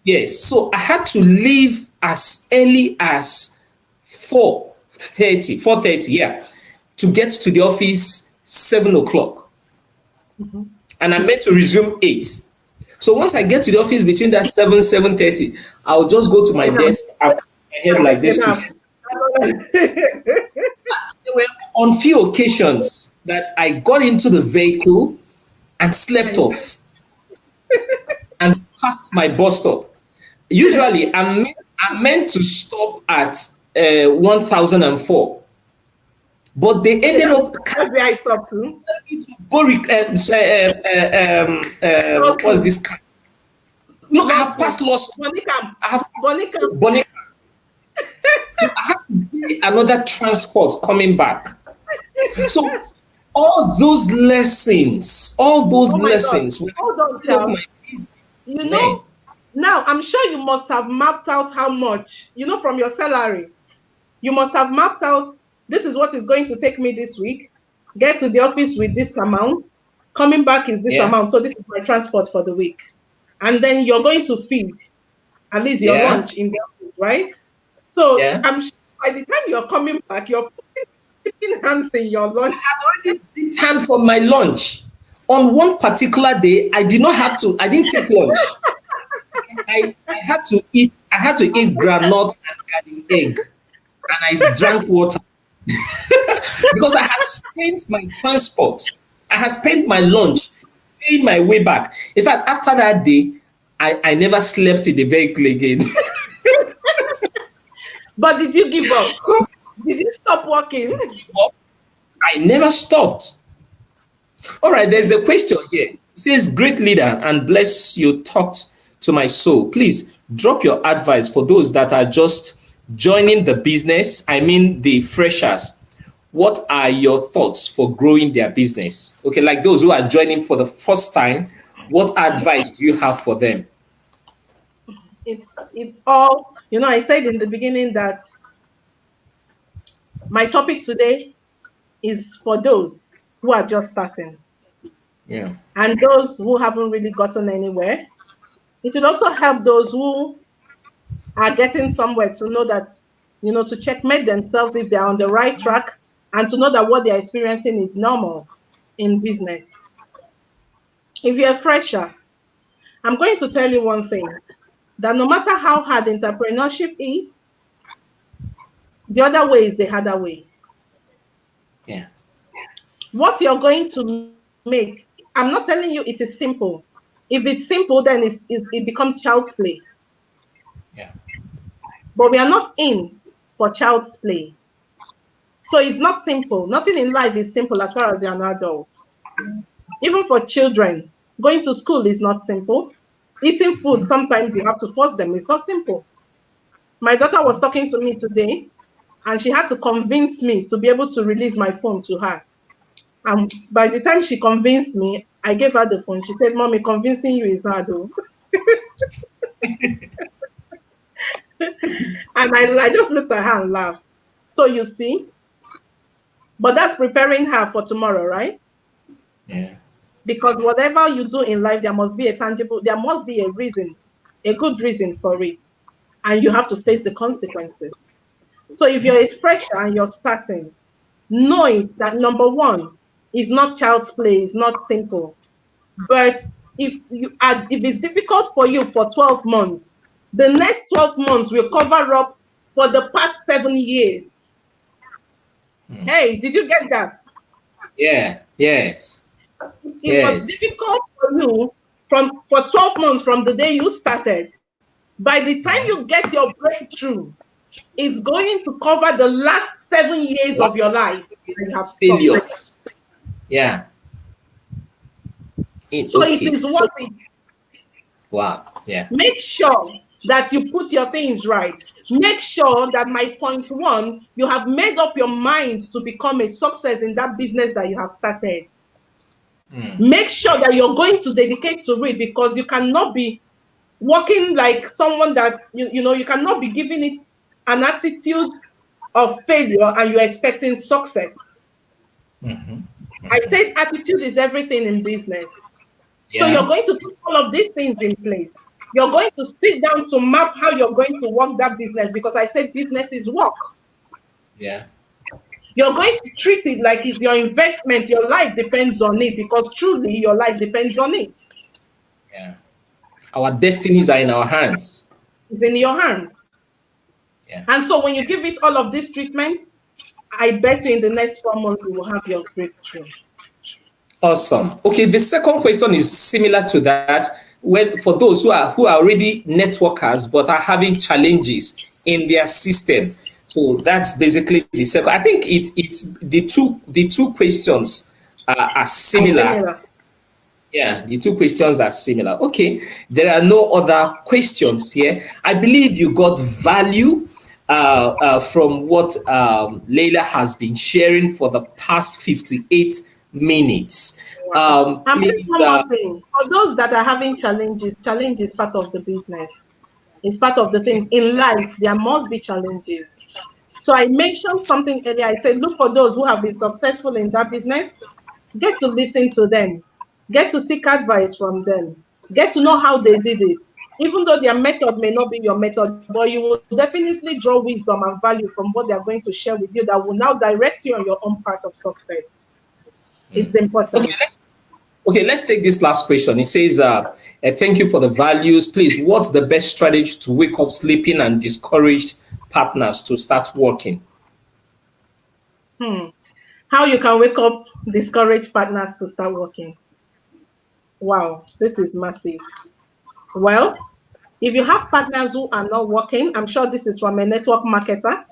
yes, so I had to leave as early as 4:30, yeah, to get to the office 7 o'clock. Mhm. And I'm meant to resume 8. So once I get to the office between that 7:30, I'll just go to my Enough. desk and put my head like this to Enough. sleep. There were on few occasions that I got into the vehicle and slept off and passed my bus stop. Usually, I'm meant to stop at 1004, but they ended up That's where I stopped too. what's Crossing. this? No, I Law have school. passed law school. Bonicam. I have Bonicam. Bonnie. So I had to pay another transport coming back. So all those lessons, Oh my God. were Hold on, building up Charles. my business. You Man, know, now I'm sure you must have mapped out how much, from your salary. You must have mapped out, this is what is going to take me this week. Get to the office with this amount. Coming back is this yeah, amount. So this is my transport for the week. And then you're going to feed at least your yeah, lunch in the office, right? So yeah. I'm sure by the time you're coming back, you're putting hands in your lunch. I already did hand for my lunch. On one particular day, I did not have to. I didn't take lunch. I had to eat. I had to eat granite and garden egg, and I drank water because I had spent my transport. I had spent my lunch, paying my way back. In fact, after that day, I never slept in the vehicle again. But did you give up? Did you stop working? I never stopped. All right, there's a question here. It says, "Great leader and bless you talked to my soul. Please drop your advice for those that are just joining the business. I mean, the freshers. What are your thoughts for growing their business?" Okay, like those who are joining for the first time, what advice do you have for them? It's all, I said in the beginning that my topic today is for those who are just starting Yeah. and those who haven't really gotten anywhere. It will also help those who are getting somewhere to know that, to checkmate themselves if they're on the right track, and to know that what they're experiencing is normal in business. If you're a fresher, I'm going to tell you one thing, that no matter how hard entrepreneurship is, the other way is the harder way. Yeah. What you're going to make, I'm not telling you it is simple. If it's simple, then it becomes child's play. Yeah. But we are not in for child's play. So it's not simple. Nothing in life is simple as far as you're an adult. Even for children, going to school is not simple. Eating food, sometimes you have to force them. It's not simple. My daughter was talking to me today, and she had to convince me to be able to release my phone to her. And by the time she convinced me, I gave her the phone. She said, "Mommy, convincing you is hard, though." And I just looked at her and laughed. So you see, but that's preparing her for tomorrow, right? Yeah. Because whatever you do in life, there must be a reason, a good reason for it. And you have to face the consequences. So if you're a fresher and you're starting, know it that number one is not child's play, it's not simple. But if it's difficult for you for 12 months, the next 12 months will cover up for the past 7 years. Hey, did you get that? Yeah. Yes. It was Yes. difficult for you for 12 months from the day you started. By the time you get your breakthrough, it's going to cover the last 7 years of your life that you have stopped. Failures. Yeah. So it Okay. is So, worth it. wow. Yeah. Make sure that you put your things right. Make sure that my point one, you have made up your mind to become a success in that business that you have started. Make sure that you're going to dedicate to it, because you cannot be working like someone that, you cannot be giving it an attitude of failure and you're expecting success. I said attitude is everything in business. So you're Yeah. going to put all of these things in place. You're going to sit down to map how you're going to work that business, because I said business is work. Yeah. You're going to treat it like it's your investment. Your life depends on it, because truly your life depends on it. Yeah. Our destinies are in our hands. It's in your hands. Yeah. And so when you give it all of these treatments, I bet you in the next 4 months you will have your breakthrough. Awesome. Okay, the second question is similar to that. When for those who are already networkers but are having challenges in their system. So that's basically the second. I think it's the two questions are similar. Yeah, the two questions are similar. Okay, there are no other questions here. I believe you got value from what Leila has been sharing for the past 58 minutes. And Please, one more thing. For those that are having challenges, challenge is part of the business. It's part of the things in life. There must be challenges. So I mentioned something earlier. I said, look for those who have been successful in that business. Get to listen to them. Get to seek advice from them. Get to know how they did it. Even though their method may not be your method, but you will definitely draw wisdom and value from what they are going to share with you that will now direct you on your own path of success. It's important. let's take this last question. It says, thank you for the values. Please, what's the best strategy to wake up sleeping and discouraged partners to start working? How you can wake up discouraged partners to start working? Wow, this is massive. Well, if you have partners who are not working, I'm sure this is from a network marketer.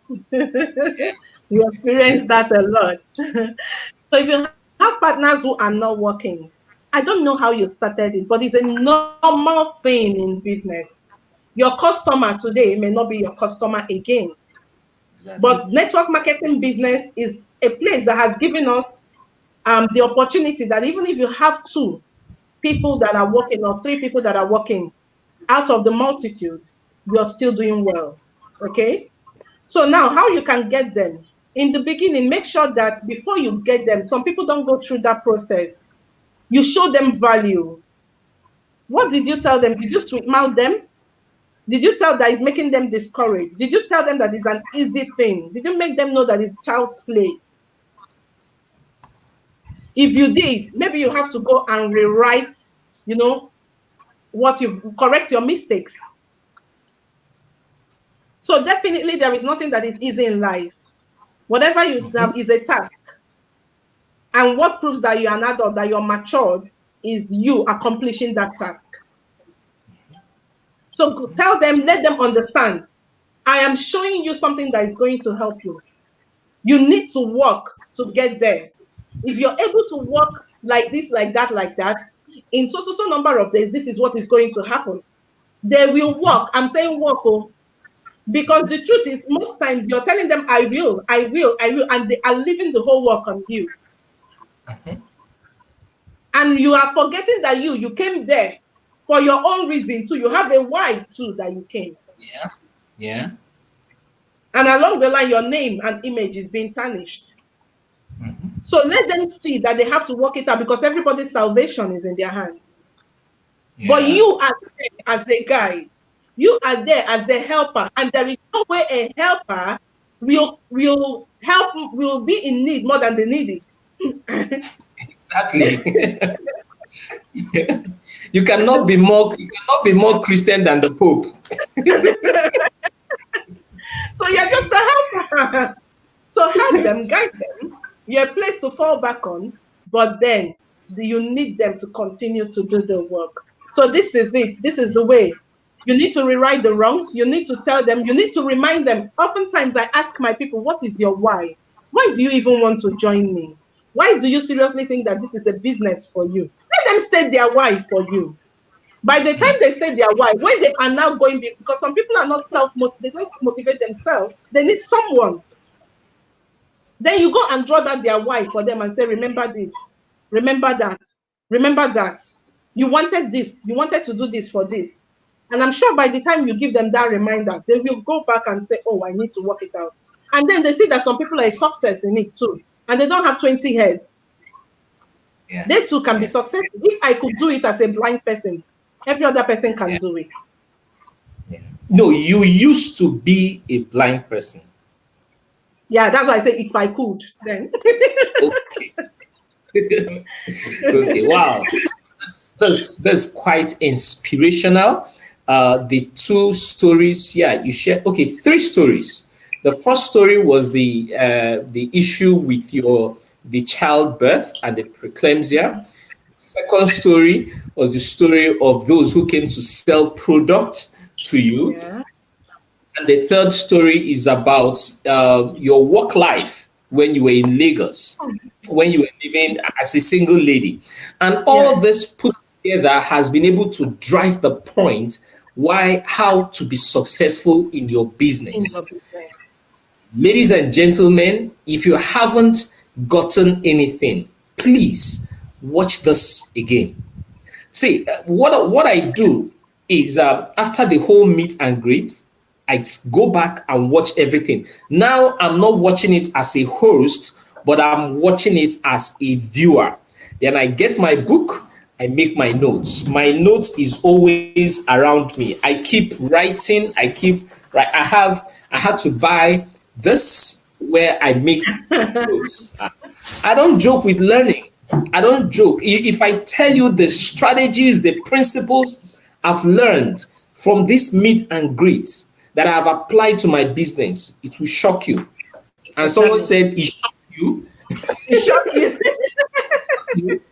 You experience that a lot. So if you have have partners who are not working. I don't know how you started it, but it's a normal thing in business. Your customer today may not be your customer again. Exactly. But network marketing business is a place that has given us the opportunity that even if you have two people that are working or three people that are working out of the multitude, you're still doing well. Okay. So now how you can get them? In the beginning, make sure that before you get them, some people don't go through that process. You show them value. What did you tell them? Did you sweet mouth them? Did you tell that it's making them discouraged? Did you tell them that it's an easy thing? Did you make them know that it's child's play? If you did, maybe you have to go and rewrite, you know, what you've correct your mistakes. So definitely there is nothing that is easy in life. Whatever you have is a task. And what proves that you're an adult, that you're matured, is you accomplishing that task. So tell them, let them understand. I am showing you something that is going to help you. You need to work to get there. If you're able to work like this, like that, in so number of days, this is what is going to happen. They will work. I'm saying work, because the truth is, most times you're telling them, I will, and they are leaving the whole work on you. And you are forgetting that you came there for your own reason too. You have a why too that you came. Yeah. And along the line, your name and image is being tarnished. So let them see that they have to work it out, because everybody's salvation is in their hands. But you are there as a guide. You are there as a helper. And there is no way a helper will be in need more than the needy. Exactly. You cannot be more Christian than the Pope. So you're just a helper. So help them, guide them. You're a place to fall back on, but then you need them to continue to do the work. So this is it. This is the way. You need to rewrite the wrongs. You need to tell them. You need to remind them. Oftentimes I ask my people, what is your why? Why do you even want to join me? Why do you seriously think that this is a business for you? Let them state their why for you. By the time they state their why, when they are now going, because some people are not they don't motivate themselves. They need someone. Then you go and draw that their why for them and say, remember this, remember that, remember that. You wanted this, you wanted to do this for this. And I'm sure by the time you give them that reminder, they will go back and say, oh, I need to work it out. And then they see that some people are a success in it too. And they don't have 20 heads. Yeah. They too can be successful. If I could do it as a blind person, every other person can do it. Yeah. No, you used to be a blind person. Yeah, that's why I say if I could, then. Okay. Okay, wow. That's quite inspirational. The two stories, you shared. Okay, three stories. The first story was the issue with the childbirth and the preeclampsia. Second story was the story of those who came to sell product to you. Yeah. And the third story is about your work life when you were in Lagos, when you were living as a single lady. And all this put together has been able to drive the point how to be successful in your business. Ladies and gentlemen, if you haven't gotten anything, please watch this again. See, what I do is after the whole meet and greet, I go back and watch everything. Now I'm not watching it as a host, but I'm watching it as a viewer. Then I get my book, I make my notes. My notes is always around me. I keep writing, I had to buy this where I make notes. I don't joke with learning. I don't joke. If I tell you the strategies, the principles I've learned from this meet and greet that I have applied to my business, it will shock you. And someone said, it shocked you? It shocked you.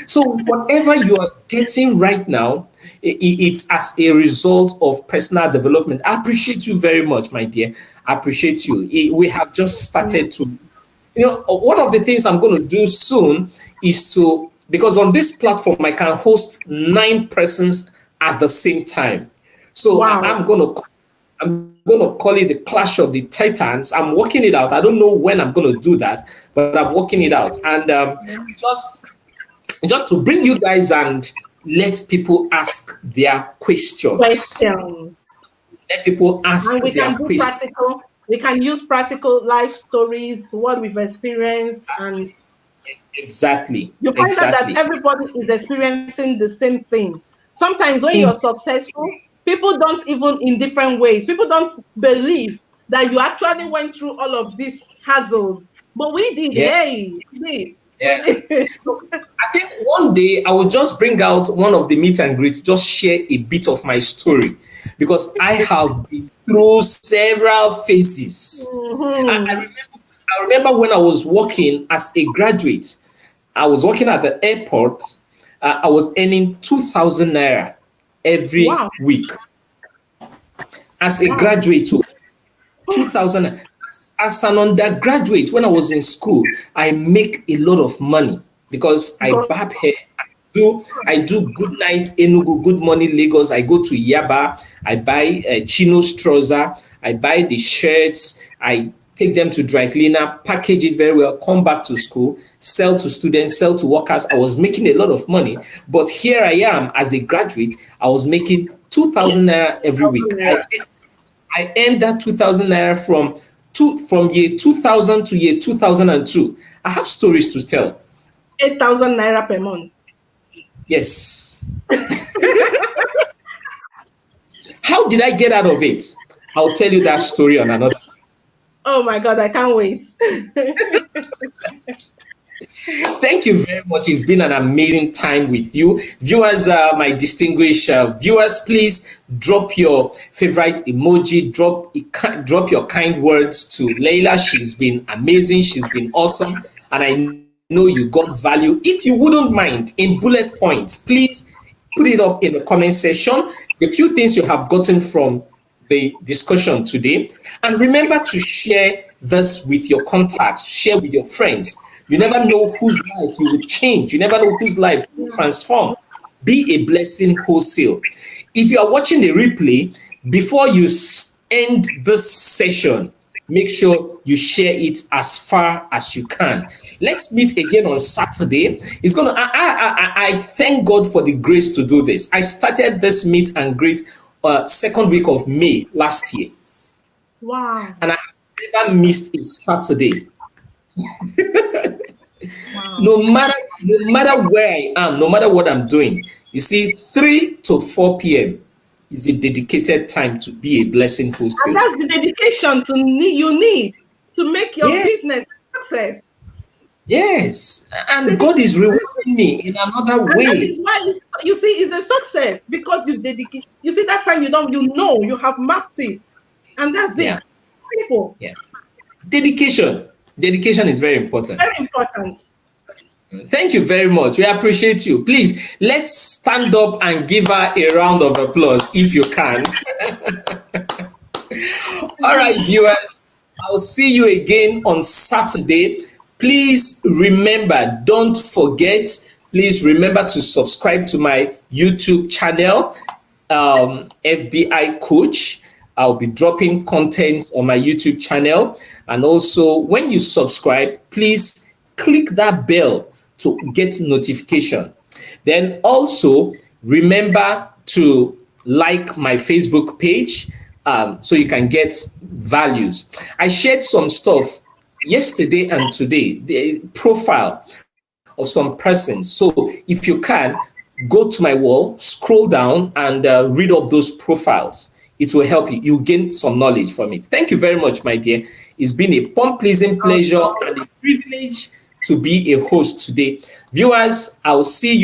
So whatever you are getting right now, it's as a result of personal development. I appreciate you very much, my dear. I appreciate you. We have just started to one of the things I'm going to do soon is to, because on this platform I can host 9 persons at the same time. So Wow. I'm going to call it the Clash of the Titans. I'm working it out. I don't know when I'm going to do that, but I'm working it out. And just to bring you guys and let people ask their questions. Let people ask and we their can do questions. practical. We can use practical life stories, what we've experienced, and Exactly. you find out Exactly. that everybody is experiencing the same thing. Sometimes when you're successful, people don't, even in different ways, people don't believe that you actually went through all of these hassles. But we did. Yeah. Hey, we did. Yeah. I think one day I will just bring out one of the meet and greets, just share a bit of my story, because I have been through several phases. I remember when I was working as a graduate, I was working at the airport. I was earning 2,000 naira every week as a graduate. 2,000. As an undergraduate, when I was in school, I make a lot of money because I barb hair. I do Good Night Enugu, Good Morning Lagos. I go to Yaba. I buy chinos trouser. I buy the shirts. I take them to dry cleaner, package it very well, come back to school, sell to students, sell to workers. I was making a lot of money. But here I am as a graduate, I was making 2,000 naira every week. I earned that 2,000 naira from year 2000 to year 2002. I have stories to tell. 8,000 naira per month. Yes. How did I get out of it? I'll tell you that story on another. Oh my God, I can't wait. Thank you very much. It's been an amazing time with you. Viewers, my distinguished viewers, please drop your favorite emoji, drop your kind words to Leila. She's been amazing. She's been awesome. And I know you got value. If you wouldn't mind, in bullet points, please put it up in the comment section. The few things you have gotten from the discussion today. And remember to share this with your contacts, share with your friends. You never know whose life you will change. You never know whose life you will transform. Be a blessing wholesale. If you are watching the replay, before you end this session, make sure you share it as far as you can. Let's meet again on Saturday. I thank God for the grace to do this. I started this meet and greet second week of May last year. Wow. And I never missed a Saturday. Wow. No matter where I am, no matter what I'm doing, you see, 3 to 4 p.m. is a dedicated time to be a blessing wholesale. And that's the dedication you need to make your business a success. Yes, and God is rewarding me in another way. That is why you see it's a success, because you dedicate. You see, that time you have mapped it, and that's it. People. Yeah. Dedication is very important. Very important. Thank you very much. We appreciate you. Please, let's stand up and give her a round of applause if you can. All right, viewers, I'll see you again on Saturday. Please remember, don't forget, please remember to subscribe to my YouTube channel, FBI Coach. I'll be dropping content on my YouTube channel. And also, when you subscribe, please click that bell to get notification. Then also, remember to like my Facebook page so you can get values. I shared some stuff yesterday and today, the profile of some persons. So if you can, go to my wall, scroll down and read up those profiles. It will help you. You'll gain some knowledge from it. Thank you very much, my dear. It's been a pleasing pleasure and a privilege to be a host today. Viewers, I'll see you